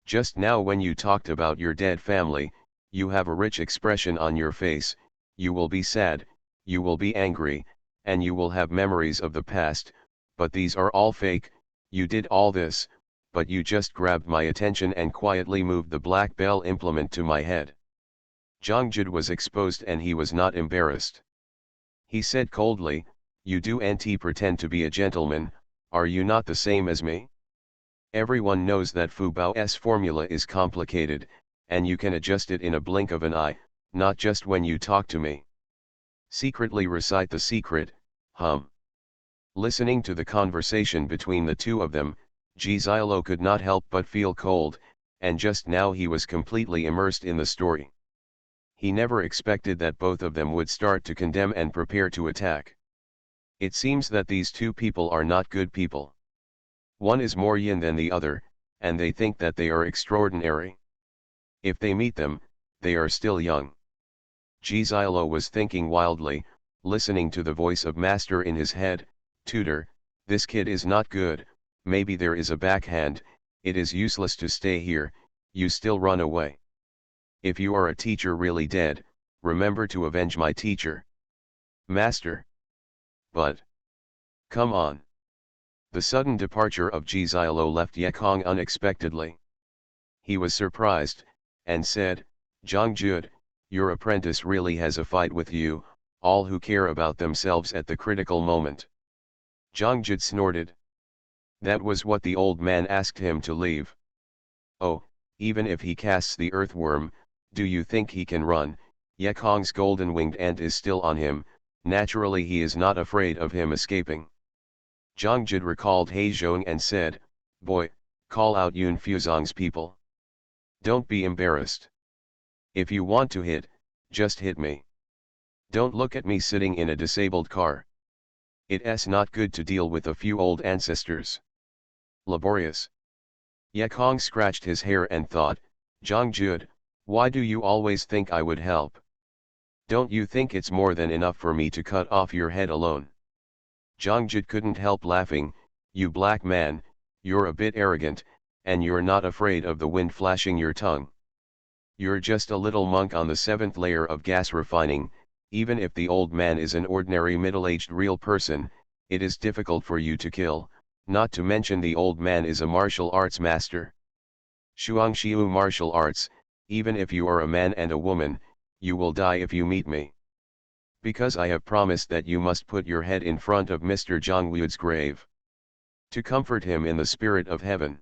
Just now when you talked about your dead family, you have a rich expression on your face, you will be sad, you will be angry, and you will have memories of the past, but these are all fake. You did all this, but you just grabbed my attention and quietly moved the black bell implement to my head. Zhang Jud was exposed and he was not embarrassed. He said coldly, you do nt pretend to be a gentleman, are you not the same as me? Everyone knows that Fu Bao's formula is complicated, and you can adjust it in a blink of an eye, not just when you talk to me. Secretly recite the secret, hum. Listening to the conversation between the two of them, Xiaolo could not help but feel cold, and just now he was completely immersed in the story. He never expected that both of them would start to condemn and prepare to attack. It seems that these two people are not good people. One is more yin than the other, and they think that they are extraordinary. If they meet them, they are still young. Xiaolo was thinking wildly, listening to the voice of master in his head, tutor, This kid is not good, maybe there is a backhand, it is useless to stay here, you still run away. If you are a teacher really dead, remember to avenge my teacher. Master. But. Come on. The sudden departure of Ji Xiaolo left Ye Kong unexpectedly. He was surprised, and said, Zhang Jud, your apprentice really has a fight with you, all who care about themselves at the critical moment. Zhang Jud snorted. That was what the old man asked him to leave. Oh, even if he casts the earthworm, do you think he can run? Ye Kong's golden-winged ant is still on him, naturally he is not afraid of him escaping. Zhang Jud recalled He Zhong and said, Boy, call out Yun Fuzong's people. Don't be embarrassed. If you want to hit, just hit me. Don't look at me sitting in a disabled car. It's not good to deal with a few old ancestors. Laborious. Ye Kong scratched his hair and thought, Zhang Jud, why do you always think I would help? Don't you think it's more than enough for me to cut off your head alone? Zhang Jud couldn't help laughing, you black man, you're a bit arrogant, and you're not afraid of the wind flashing your tongue. You're just a little monk on the 7th layer of gas refining, even if the old man is an ordinary middle-aged real person, it is difficult for you to kill, not to mention the old man is a martial arts master. Xianxia martial arts, even if you are a man and a woman, you will die if you meet me. Because I have promised that you must put your head in front of Mr. Zhang Wu's grave. To comfort him in the spirit of heaven.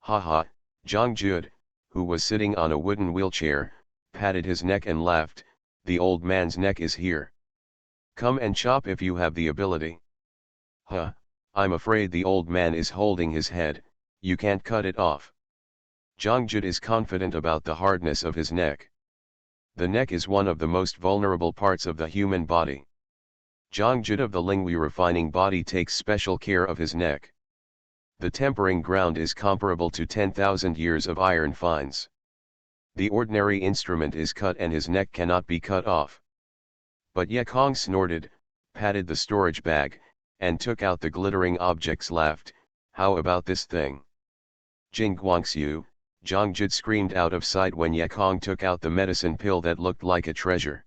Ha. Zhang Jud, who was sitting on a wooden wheelchair, patted his neck and laughed, the old man's neck is here. Come and chop if you have the ability. Huh, I'm afraid the old man is holding his head, you can't cut it off. Zhang Jud is confident about the hardness of his neck. The neck is one of the most vulnerable parts of the human body. Zhang Jud of the Linghui refining body takes special care of his neck. The tempering ground is comparable to 10,000 years of iron fines. The ordinary instrument is cut and his neck cannot be cut off. But Ye Kong snorted, patted the storage bag, and took out the glittering objects laughed, how about this thing? Jing Guangxiu, Zhang Jud screamed out of sight when Ye Kong took out the medicine pill that looked like a treasure.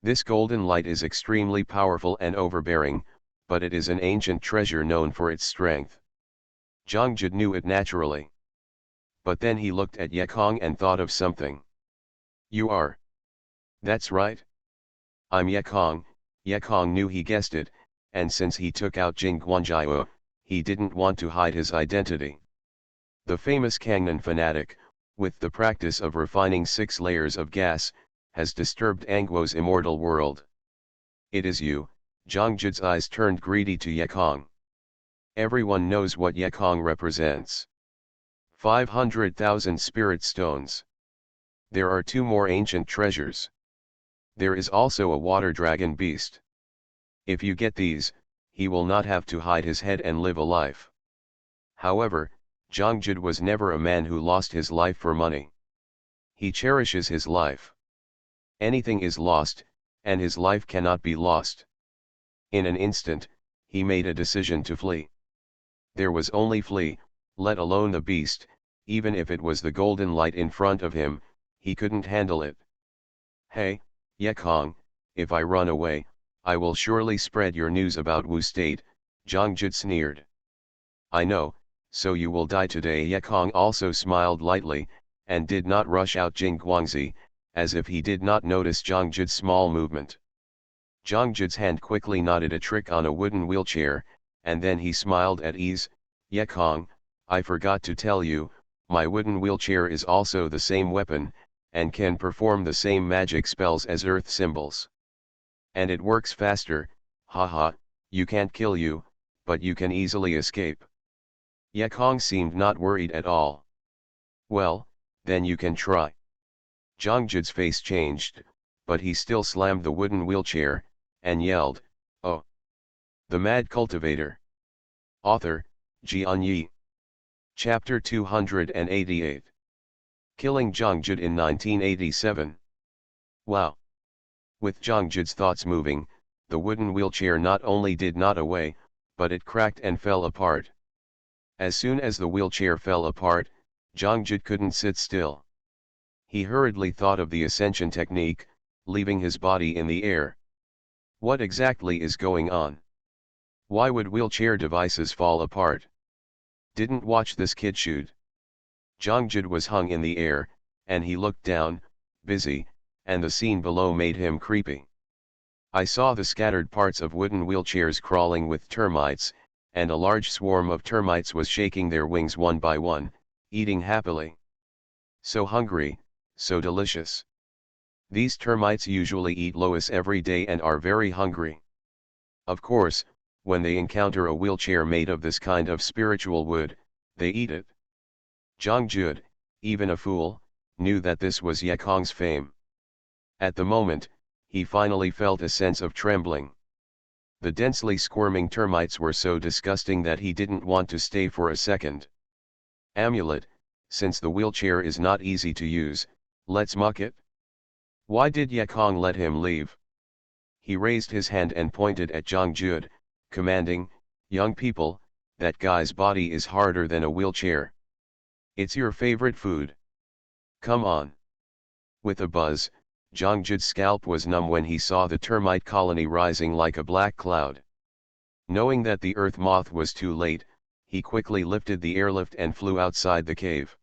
This golden light is extremely powerful and overbearing, but it is an ancient treasure known for its strength. Zhang Jud knew it naturally. But then he looked at Ye Kong and thought of something. You are. That's right. I'm Ye Kong. Ye Kong knew he guessed it, and since he took out Jing Guangjiao, he didn't want to hide his identity. The famous Kangnan fanatic, with the practice of refining 6 layers of gas, has disturbed Angguo's immortal world. It is you. Zhang Jud's eyes turned greedy to Ye Kong. Everyone knows what Ye Kong represents. 500,000 spirit stones. There are 2 more ancient treasures. There is also a water dragon beast. If you get these, he will not have to hide his head and live a life. However, Zhang Jud was never a man who lost his life for money. He cherishes his life. Anything is lost, and his life cannot be lost. In an instant, he made a decision to flee. There was only flee, let alone the beast, even if it was the golden light in front of him, he couldn't handle it. Hey, Ye Kong, if I run away, I will surely spread your news about Wu State, Zhang Jud sneered. I know, so you will die today. Ye Kong also smiled lightly, and did not rush out Jing Guangzi, as if he did not notice Zhang Jud's small movement. Zhang Jud's hand quickly knotted a trick on a wooden wheelchair, and then he smiled at ease. Ye Kong, I forgot to tell you, my wooden wheelchair is also the same weapon, and can perform the same magic spells as earth symbols. And it works faster, haha, you can't kill you, but you can easily escape. Ye Kong seemed not worried at all. Well, then you can try. Zhang Jud's face changed, but he still slammed the wooden wheelchair, and yelled, oh! The Mad Cultivator. Author, Xianxia. Chapter 288. Killing Zhang Jud in 1987. Wow! With Zhang Jud's thoughts moving, the wooden wheelchair not only did not away, but it cracked and fell apart. As soon as the wheelchair fell apart, Zhang couldn't sit still. He hurriedly thought of the ascension technique, leaving his body in the air. What exactly is going on? Why would wheelchair devices fall apart? Didn't watch this kid shoot. Zhang was hung in the air, and he looked down, busy, and the scene below made him creepy. I saw the scattered parts of wooden wheelchairs crawling with termites, and a large swarm of termites was shaking their wings one by one, eating happily. So hungry, so delicious. These termites usually eat Lois every day and are very hungry. Of course, when they encounter a wheelchair made of this kind of spiritual wood, they eat it. Zhang, even a fool, knew that this was Yekong's fame. At the moment, he finally felt a sense of trembling. The densely squirming termites were so disgusting that he didn't want to stay for a second. Amulet, since the wheelchair is not easy to use, let's muck it. Why did Yekong let him leave? He raised his hand and pointed at Zhang, commanding, "Young people, that guy's body is harder than a wheelchair. It's your favorite food. Come on." With a buzz, Zhang's scalp was numb when he saw the termite colony rising like a black cloud. Knowing that the earth moth was too late, he quickly lifted the airlift and flew outside the cave.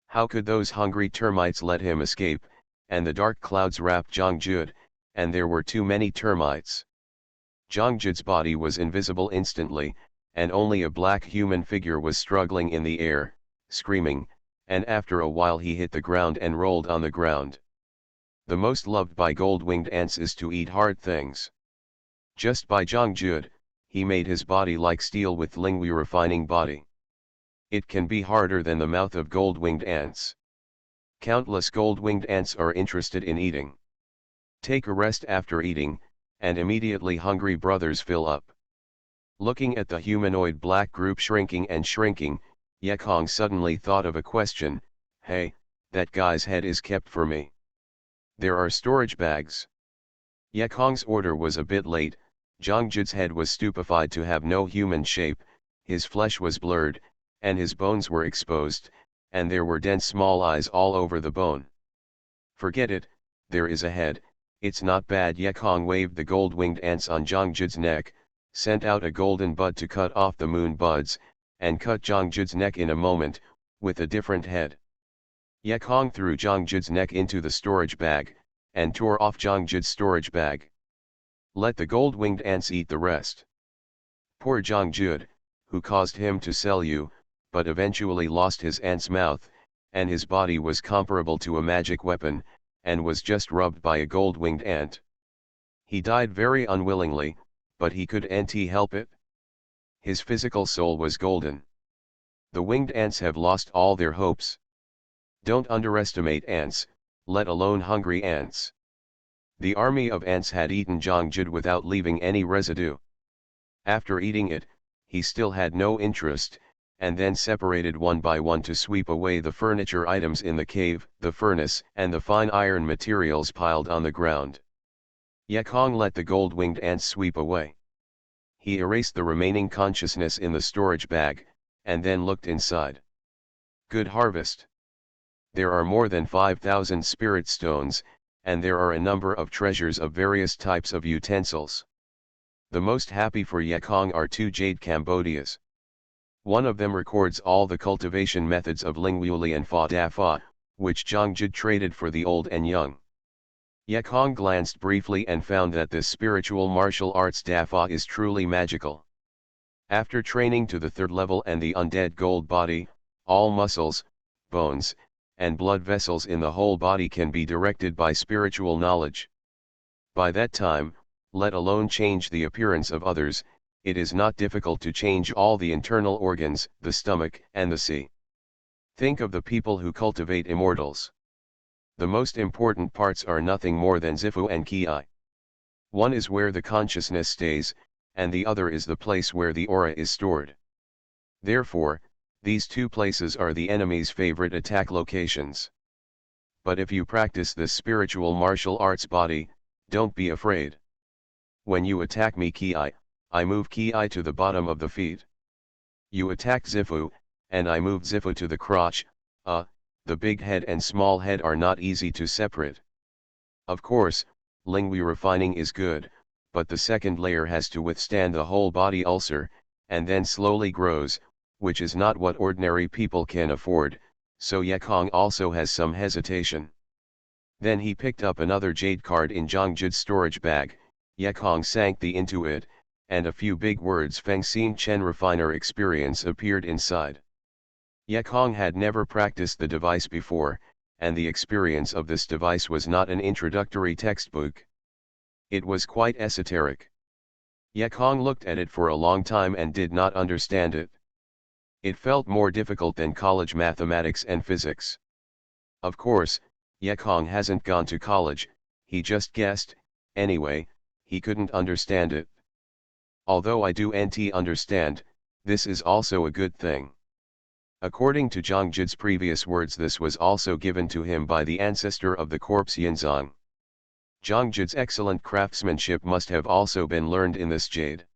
How could those hungry termites let him escape, and the dark clouds wrapped Zhang, and there were too many termites. Zhang's body was invisible instantly, and only a black human figure was struggling in the air, screaming, and after a while he hit the ground and rolled on the ground. The most loved by gold-winged ants is to eat hard things. Just by Zhang, he made his body like steel with lingui refining body. It can be harder than the mouth of gold-winged ants. Countless gold-winged ants are interested in eating. Take a rest after eating, and immediately hungry brothers fill up. Looking at the humanoid black group shrinking and shrinking, Yekong suddenly thought of a question. Hey, that guy's head is kept for me. There are storage bags. Yekong's order was a bit late. Zhang's head was stupefied to have no human shape, his flesh was blurred, and his bones were exposed, and there were dense small eyes all over the bone. Forget it, there is a head, it's not bad. Yekong waved the gold-winged ants on Zhang's neck, sent out a golden bud to cut off the moon buds, and cut Zhang's neck in a moment, with a different head. Yekong threw Zhang's neck into the storage bag, and tore off Zhang's storage bag. Let the gold-winged ants eat the rest. Poor Zhang, who caused him to sell you, but eventually lost his ant's mouth, and his body was comparable to a magic weapon, and was just rubbed by a gold-winged ant. He died very unwillingly, but he couldn't help it. His physical soul was golden. The winged ants have lost all their hopes. Don't underestimate ants, let alone hungry ants. The army of ants had eaten Zhang without leaving any residue. After eating it, he still had no interest, and then separated one by one to sweep away the furniture items in the cave, the furnace, and the fine iron materials piled on the ground. Yekong let the gold-winged ants sweep away. He erased the remaining consciousness in the storage bag, and then looked inside. Good harvest. There are more than 5,000 spirit stones, and there are a number of treasures of various types of utensils. The most happy for Yekong are 2 jade Cambodias. One of them records all the cultivation methods of Lingwuli and Fa Da Fa, which Zhang traded for the old and young. Yekong glanced briefly and found that this spiritual martial arts Da Fa is truly magical. After training to the 3rd level and the undead gold body, all muscles, bones, and blood vessels in the whole body can be directed by spiritual knowledge. By that time, let alone change the appearance of others, it is not difficult to change all the internal organs, the stomach and the sea. Think of the people who cultivate immortals. The most important parts are nothing more than Zifu and Ki. One is where the consciousness stays, and the other is the place where the aura is stored. Therefore, these 2 places are the enemy's favorite attack locations. But if you practice this spiritual martial arts body, don't be afraid. When you attack me Ki, I move Ki to the bottom of the feet. You attack Zifu, and I move Zifu to the crotch. The big head and small head are not easy to separate. Of course, lingui refining is good, but the second layer has to withstand the whole body ulcer, and then slowly grows, which is not what ordinary people can afford, so Yekong also has some hesitation. Then he picked up another jade card in Zhongjud's storage bag. Yekong sank the into it, and a few big words Feng Xin Chen Refiner Experience appeared inside. Yekong had never practiced the device before, and the experience of this device was not an introductory textbook. It was quite esoteric. Yekong looked at it for a long time and did not understand it. It felt more difficult than college mathematics and physics. Of course, Yekong hasn't gone to college, he just guessed. Anyway, he couldn't understand it. Although I do understand, this is also a good thing. According to Zhongjud's previous words, this was also given to him by the ancestor of the corpse Yinzong. Zhongjud's excellent craftsmanship must have also been learned in this jade.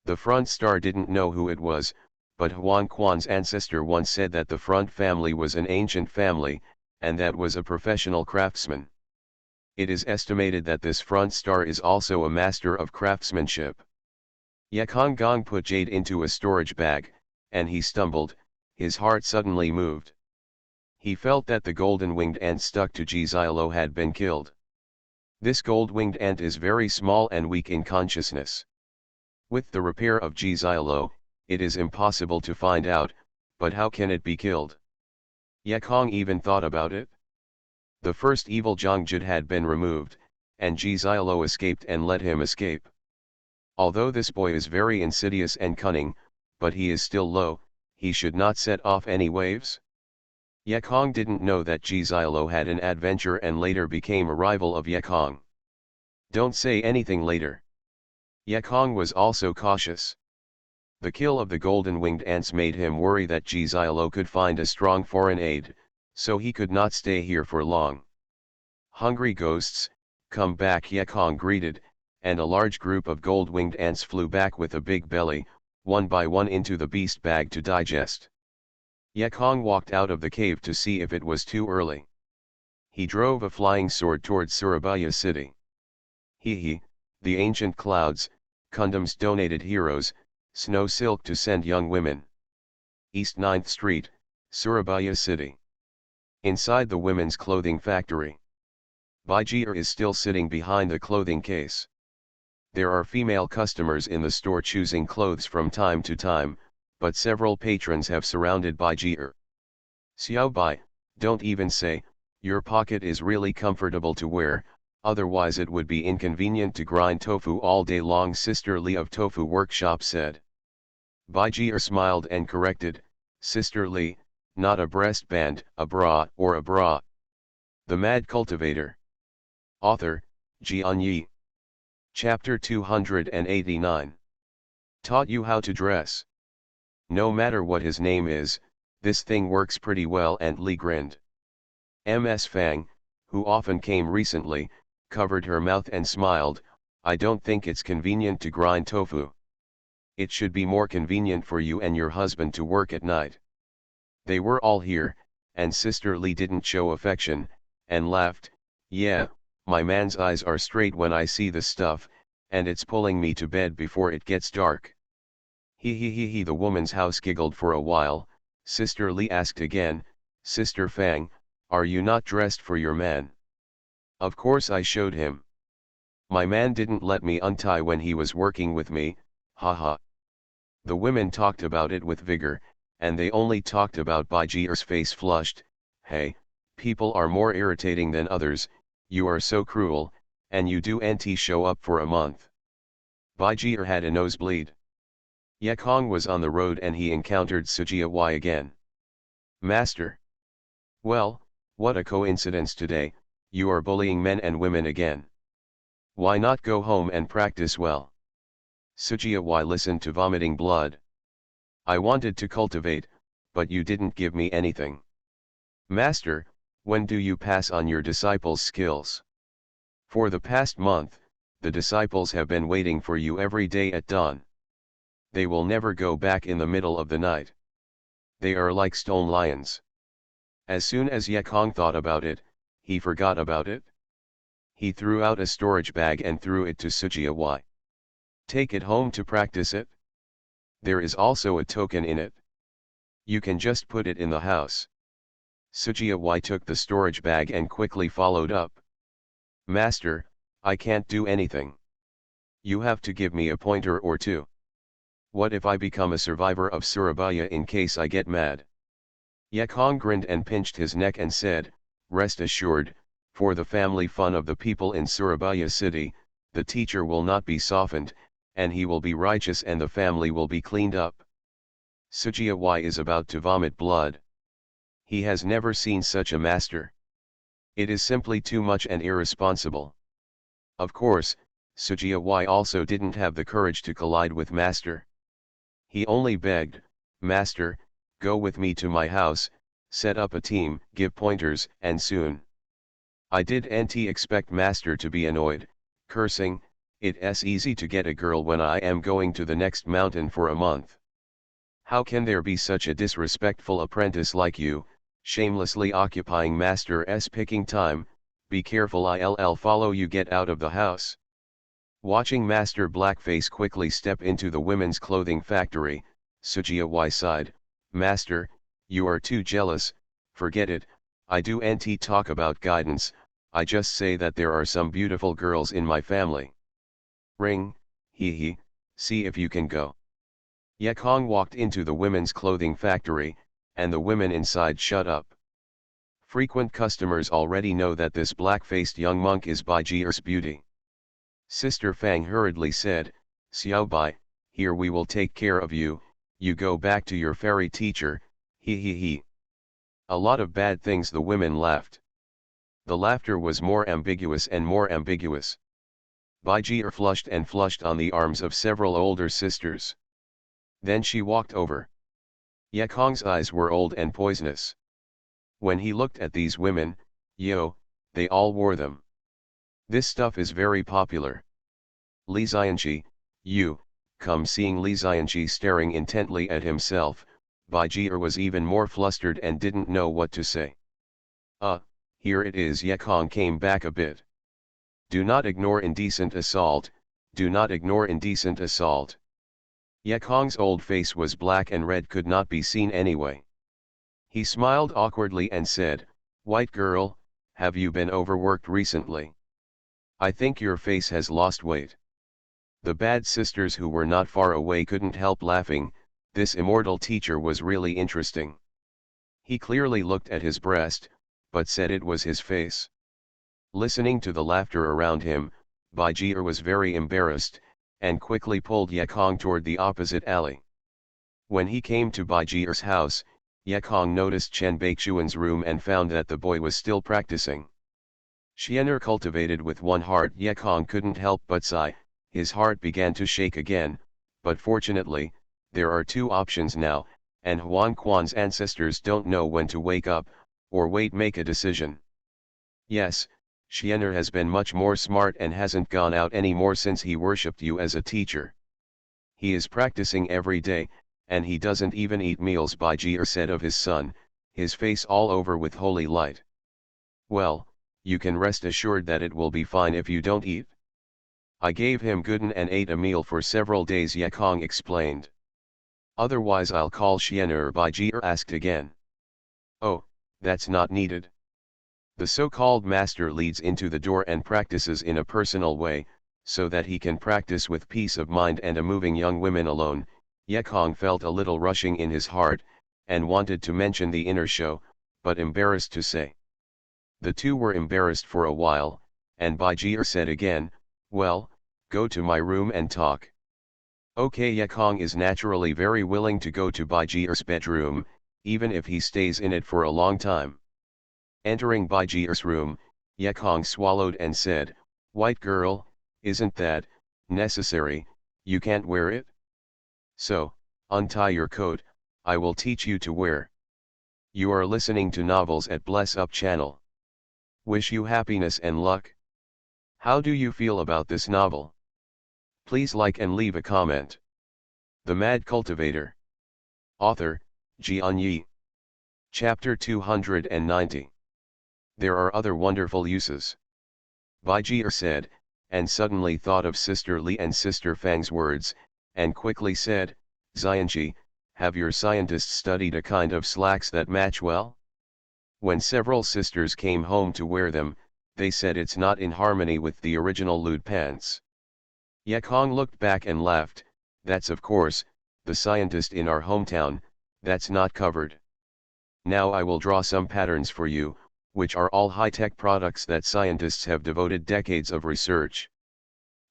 The front star didn't know who it was, but Huang Quan's ancestor once said that the front family was an ancient family, and that was a professional craftsman. It is estimated that this front star is also a master of craftsmanship. Yekong Gong put jade into a storage bag, and he stumbled, his heart suddenly moved. He felt that the golden-winged ant stuck to Jizilo had been killed. This gold-winged ant is very small and weak in consciousness. With the repair of Jizilo, it is impossible to find out, but how can it be killed? Yekong even thought about it. The first evil Zhongjud had been removed, and Jizilo escaped and let him escape. Although this boy is very insidious and cunning, but he is still low, he should not set off any waves. Yekong didn't know that Jizilo had an adventure and later became a rival of Yekong. Don't say anything later. Yekong was also cautious. The kill of the golden-winged ants made him worry that Jizilo could find a strong foreign aid, so he could not stay here for long. Hungry ghosts, come back, Yekong greeted, and a large group of gold-winged ants flew back with a big belly, one by one into the beast bag to digest. Yekong walked out of the cave to see if it was too early. He drove a flying sword towards Surabaya city. The ancient clouds, Kundum's donated heroes, snow silk to send young women. East 9th Street, Surabaya City. Inside the women's clothing factory. Baijir is still sitting behind the clothing case. There are female customers in the store choosing clothes from time to time, but several patrons have surrounded Baijir. Xiao Bai, don't even say, your pocket is really comfortable to wear, otherwise it would be inconvenient to grind tofu all day long, Sister Li of Tofu Workshop said. Baijir smiled and corrected, Sister Li, not a breast band, a bra or a bra. The Mad Cultivator. Author, Xianxia. Chapter 289. Taught you how to dress. No matter what his name is, this thing works pretty well, and Li grinned. Ms. Fang, who often came recently, covered her mouth and smiled, I don't think it's convenient to grind tofu. It should be more convenient for you and your husband to work at night. They were all here, and Sister Li didn't show affection, and laughed, yeah, my man's eyes are straight when I see the stuff, and it's pulling me to bed before it gets dark. The woman's house giggled for a while. Sister Li asked again, Sister Fang, are you not dressed for your man? Of course I showed him. My man didn't let me untie when he was working with me, haha. The women talked about it with vigor, and they only talked about Baijir's face flushed. Hey, people are more irritating than others, you are so cruel, and you do show up for a month. Baijir had a nosebleed. Yekong was on the road and he encountered Sujia Y again. Master. Well, what a coincidence today, you are bullying men and women again. Why not go home and practice well? Sujia Y listened to vomiting blood. I wanted to cultivate, but you didn't give me anything. Master, when do you pass on your disciples' skills? For the past month, the disciples have been waiting for you every day at dawn. They will never go back in the middle of the night. They are like stone lions. As soon as Yekong thought about it, he forgot about it. He threw out a storage bag and threw it to Xianxia. Take it home to practice it. There is also a token in it. You can just put it in the house. Xianxia took the storage bag and quickly followed up. Master, I can't do anything. You have to give me a pointer or two. What if I become a survivor of Surabaya in case I get mad? Yekong grinned and pinched his neck and said, rest assured, for the family fun of the people in Surabaya city, the teacher will not be softened, and he will be righteous and the family will be cleaned up. Xianxia is about to vomit blood. He has never seen such a master. It is simply too much and irresponsible. Of course, Xianxia also didn't have the courage to collide with Master. He only begged, Master, go with me to my house, set up a team, give pointers, and soon. I didn't expect Master to be annoyed, cursing, it's easy to get a girl when I am going to the next mountain for a month. How can there be such a disrespectful apprentice like you, shamelessly occupying Master's picking time? Be careful, I'll follow you, get out of the house. Watching Master Blackface quickly step into the women's clothing factory, Xianxia sighed, Master, you are too jealous, forget it, I don't talk about guidance, I just say that there are some beautiful girls in my family. Ring, hee, see if you can go. Yekong walked into the women's clothing factory, and the women inside shut up. Frequent customers already know that this black-faced young monk is Baiji's beauty. Sister Fang hurriedly said, Xiao Bai, here we will take care of you, you go back to your fairy teacher, he. A lot of bad things, the women laughed. The laughter was more ambiguous and more ambiguous. Baiji flushed and flushed on the arms of several older sisters. Then she walked over. Yekong's eyes were old and poisonous. When he looked at these women, they all wore them. This stuff is very popular. Li Xianxi, come. Seeing Li Xianxi staring intently at himself, Baiji was even more flustered and didn't know what to say. Here it is. Yekong came back a bit. Do not ignore indecent assault, do not ignore indecent assault. Yekong's old face was black and red, could not be seen anyway. He smiled awkwardly and said, White girl, have you been overworked recently? I think your face has lost weight. The bad sisters who were not far away couldn't help laughing. This immortal teacher was really interesting. He clearly looked at his breast, but said it was his face. Listening to the laughter around him, Baiji was very embarrassed, and quickly pulled Yekong toward the opposite alley. When he came to Baiji's house, Yekong noticed Chen Baichuan's room and found that the boy was still practicing. Xianxia cultivated with one heart. Yekong couldn't help but sigh, his heart began to shake again, but fortunately, there are two options now, and Huan Quan's ancestors don't know when to wake up, or wait, make a decision. Yes, Xianxia has been much more smart and hasn't gone out anymore since he worshipped you as a teacher. He is practicing every day, and he doesn't even eat meals, Baiji said of his son, his face all over with holy light. Well, you can rest assured that it will be fine if you don't eat. I gave him Gooden and ate a meal for several days, Yekong explained. Otherwise I'll call Xianxia. Baiji asked again. Oh, that's not needed. The so-called master leads into the door and practices in a personal way, so that he can practice with peace of mind and a moving young women alone. Yekong felt a little rushing in his heart, and wanted to mention the inner show, but embarrassed to say. The two were embarrassed for a while, and Baiji said again, well, go to my room and talk. Okay. Yekong is naturally very willing to go to Baiji's bedroom, even if he stays in it for a long time. Entering Baiji's room, Yekong swallowed and said, White girl, isn't that necessary? You can't wear it? So, untie your coat, I will teach you to wear. You are listening to novels at Bless Up channel. Wish you happiness and luck. How do you feel about this novel? Please like and leave a comment. The Mad Cultivator. Author, Xianxia. Chapter 290. There are other wonderful uses. Baiji said, and suddenly thought of Sister Li and Sister Fang's words, and quickly said, Xianxia, have your scientists studied a kind of slacks that match well? When several sisters came home to wear them, they said it's not in harmony with the original lewd pants. Yekong looked back and laughed, that's of course, the scientist in our hometown, that's not covered. Now I will draw some patterns for you, which are all high-tech products that scientists have devoted decades of research.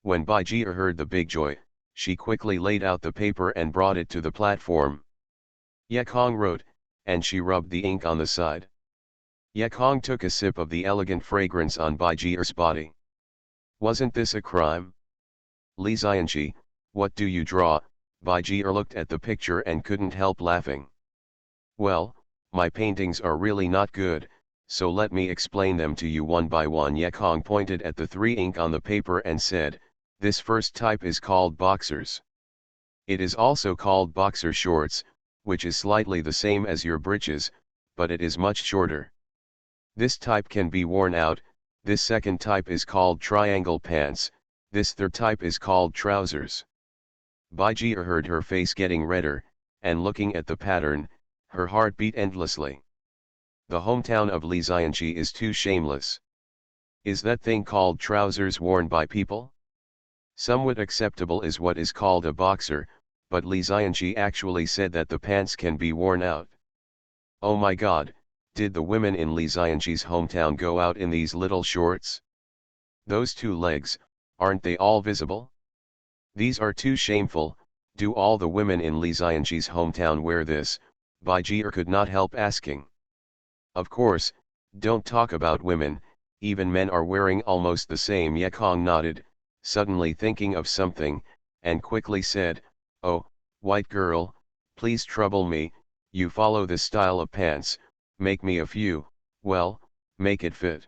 When Baiji heard the big joy, she quickly laid out the paper and brought it to the platform. Yekong wrote, and she rubbed the ink on the side. Yekong took a sip of the elegant fragrance on Baiji's body. Wasn't this a crime? Li Xianxia, what do you draw? Baiji looked at the picture and couldn't help laughing. Well, my paintings are really not good, so let me explain them to you one by one. Yekong pointed at the 3 ink on the paper and said, this first type is called boxers. It is also called boxer shorts, which is slightly the same as your breeches, but it is much shorter. This type can be worn out. This second type is called triangle pants. This third type is called trousers. Baiji heard her face getting redder, and looking at the pattern, her heart beat endlessly. The hometown of Li Xianxia is too shameless. Is that thing called trousers worn by people? Somewhat acceptable is what is called a boxer, but Li Xianxia actually said that the pants can be worn out. Oh my god, did the women in Li Xianxia's hometown go out in these little shorts? Those 2 legs, aren't they all visible? These are too shameful. Do all the women in Li Xianxia's hometown wear this? Baiji could not help asking. Of course, don't talk about women, even men are wearing almost the same. Yekong nodded, suddenly thinking of something, and quickly said, oh, white girl, please trouble me, you follow this style of pants, make me a few, well, make it fit.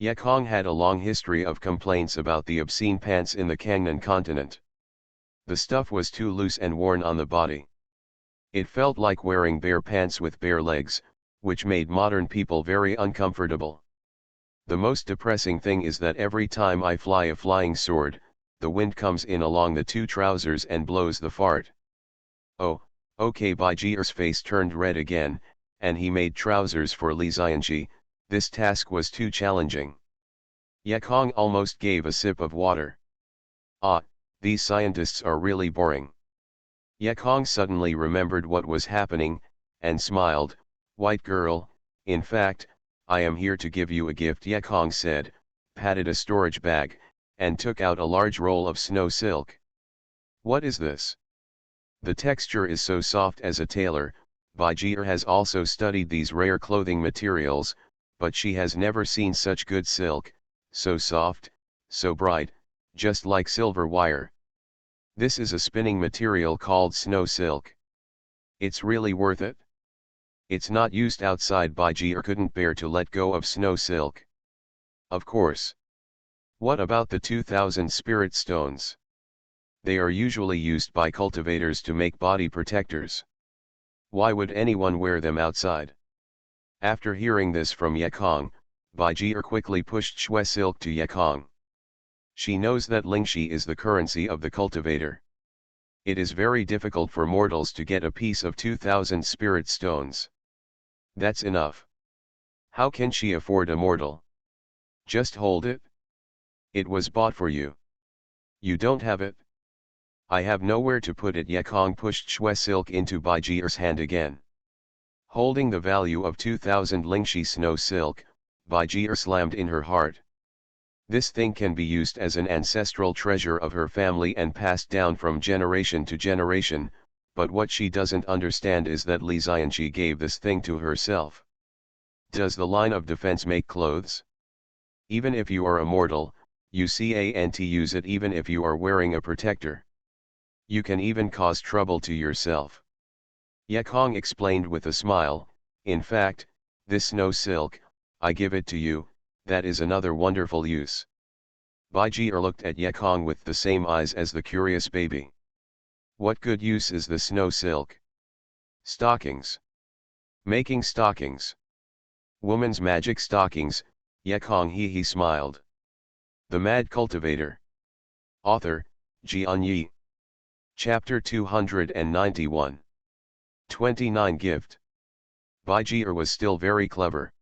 Yekong had a long history of complaints about the obscene pants in the Kangnan continent. The stuff was too loose and worn on the body. It felt like wearing bare pants with bare legs, which made modern people very uncomfortable. The most depressing thing is that every time I fly a flying sword, the wind comes in along the 2 trousers and blows the fart. Oh, okay. Baiji's face turned red again, and he made trousers for Li Xianxia. This task was too challenging. Yekong almost gave a sip of water. Ah, these scientists are really boring. Yekong suddenly remembered what was happening, and smiled. White girl, in fact, I am here to give you a gift. Yekong said, patted a storage bag, and took out a large roll of snow silk. What is this? The texture is so soft as a tailor. Baiji has also studied these rare clothing materials, but she has never seen such good silk, so soft, so bright, just like silver wire. This is a spinning material called snow silk. It's really worth it. It's not used outside. Baiji couldn't bear to let go of snow silk. Of course. What about the 2000 spirit stones? They are usually used by cultivators to make body protectors. Why would anyone wear them outside? After hearing this from Yekong, Baiji quickly pushed Shui silk to Yekong. She knows that Lingxi is the currency of the cultivator. It is very difficult for mortals to get a piece of 2000 spirit stones. That's enough. How can she afford a mortal? Just hold it. It was bought for you. You don't have it. I have nowhere to put it. Yekong pushed Shui silk into Baiji's hand again. Holding the value of 2000 Lingxi snow silk, Baiji slammed in her heart. This thing can be used as an ancestral treasure of her family and passed down from generation to generation, but what she doesn't understand is that Li Xianxia gave this thing to herself. Does the line of defense make clothes? Even if you are a mortal, you can't use it. Even if you are wearing a protector, you can even cause trouble to yourself. Yekong explained with a smile, in fact, this snow silk, I give it to you, that is another wonderful use. Bai Ji looked at Ye Kong with the same eyes as the curious baby. What good use is the snow silk? Stockings. Making stockings. Woman's magic stockings, Ye Kong he smiled. The Mad Cultivator. Author, Xianxia. Chapter 291. 29 Gift. Bai Ji was still very clever.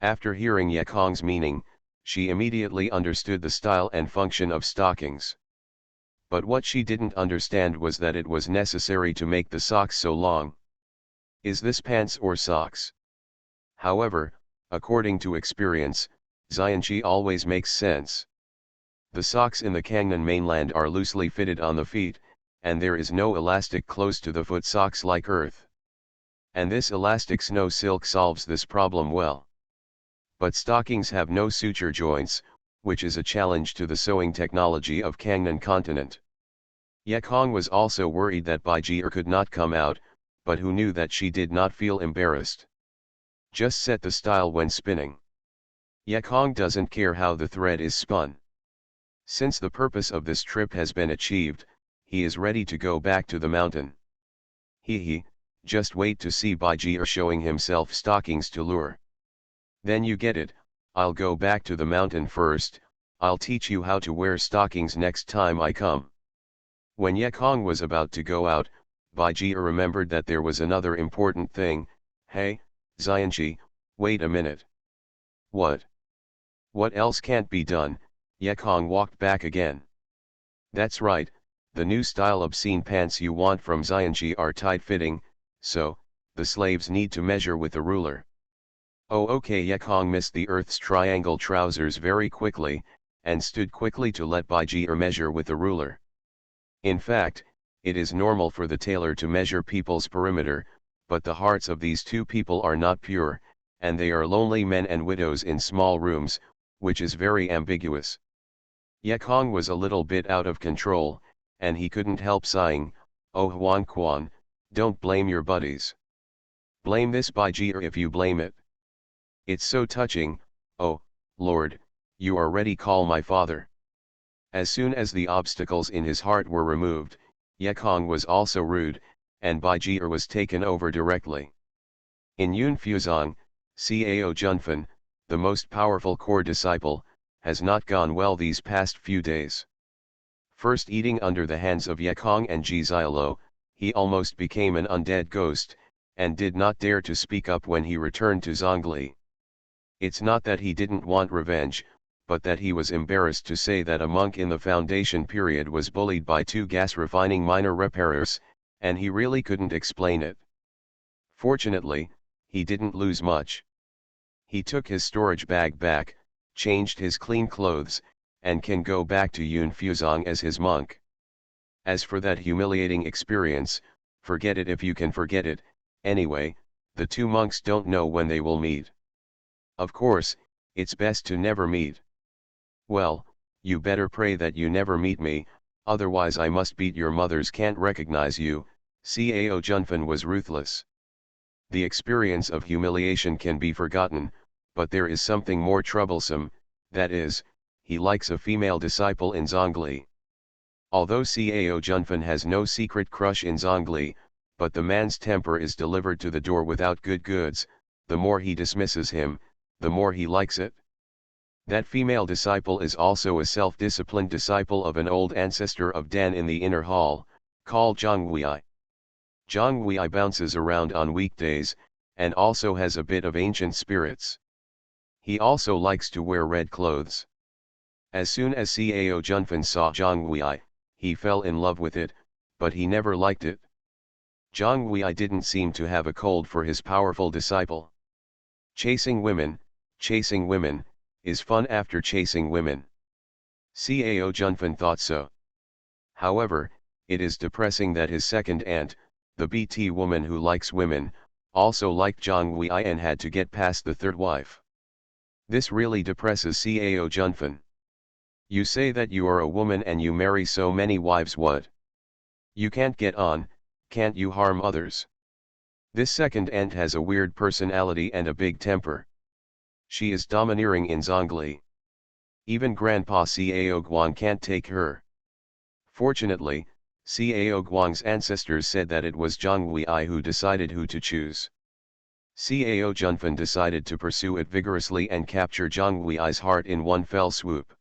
After hearing Ye Kong's meaning, she immediately understood the style and function of stockings. But what she didn't understand was that it was necessary to make the socks so long. Is this pants or socks? However, according to experience, Xianxia always makes sense. The socks in the Kangnan mainland are loosely fitted on the feet, and there is no elastic close to the foot socks like earth. And this elastic snow silk solves this problem well. But stockings have no suture joints, which is a challenge to the sewing technology of Kangnan continent. Ye Kong was also worried that Bai Ji could not come out, but who knew that she did not feel embarrassed. Just set the style when spinning. Ye Kong doesn't care how the thread is spun. Since the purpose of this trip has been achieved, he is ready to go back to the mountain. Just wait to see Bai Ji showing himself stockings to lure. Then you get it, I'll go back to the mountain first, I'll teach you how to wear stockings next time I come. When Ye Kong was about to go out, Bai Ji remembered that there was another important thing. Hey, Xianxia, wait a minute. What? What else can't be done? Ye Kong walked back again. That's right, the new style obscene pants you want from Xianxia are tight-fitting, so, the slaves need to measure with a ruler. Oh okay. Ye Kong missed the Earth's triangle trousers very quickly, and stood quickly to let Bai Ji measure with a ruler. In fact, it is normal for the tailor to measure people's perimeter, but the hearts of these two people are not pure, and they are lonely men and widows in small rooms, which is very ambiguous. Ye Kong was a little bit out of control, and he couldn't help sighing, oh Huan Quan, don't blame your buddies. Blame this Bai Ji if you blame it. It's so touching, oh, Lord, you already call my father. As soon as the obstacles in his heart were removed, Ye Kong was also rude, and Bai Ji was taken over directly. In Yun Fuzong, Cao Junfan, the most powerful core disciple, has not gone well these past few days. First eating under the hands of Ye Kong and Ji Xiaolo, he almost became an undead ghost, and did not dare to speak up when he returned to Zhongli. It's not that he didn't want revenge, but that he was embarrassed to say that a monk in the foundation period was bullied by two gas-refining minor repairers, and he really couldn't explain it. Fortunately, he didn't lose much. He took his storage bag back, changed his clean clothes, and can go back to Yun Fuzong as his monk. As for that humiliating experience, forget it if you can forget it. Anyway, the two monks don't know when they will meet. Of course, it's best to never meet. Well, you better pray that you never meet me, otherwise I must beat your mothers can't recognize you. Cao Junfan was ruthless. The experience of humiliation can be forgotten, but there is something more troublesome, that is, he likes a female disciple in Zhongli. Although Cao Junfan has no secret crush in Zhongli, but the man's temper is delivered to the door without good goods, the more he dismisses him, the more he likes it. That female disciple is also a self-disciplined disciple of an old ancestor of Dan in the inner hall, called Zhang Wei. Zhang Wei bounces around on weekdays, and also has a bit of ancient spirits. He also likes to wear red clothes. As soon as Cao Junfan saw Zhang Wei, he fell in love with it, but he never liked it. Zhang Wei didn't seem to have a cold for his powerful disciple. Chasing women, is fun after chasing women. Cao Junfan thought so. However, it is depressing that his second aunt, the BT woman who likes women, also liked Zhang Wei and had to get past the third wife. This really depresses Cao Junfan. You say that you are a woman and you marry so many wives, what? You can't get on, can't you harm others? This second aunt has a weird personality and a big temper. She is domineering in Zhongli. Even Grandpa Xiao Guang can't take her. Fortunately, Xiao Guang's ancestors said that it was Zhang Huiyi who decided who to choose. Xiao Junfan decided to pursue it vigorously and capture Zhang Huiyi's heart in one fell swoop.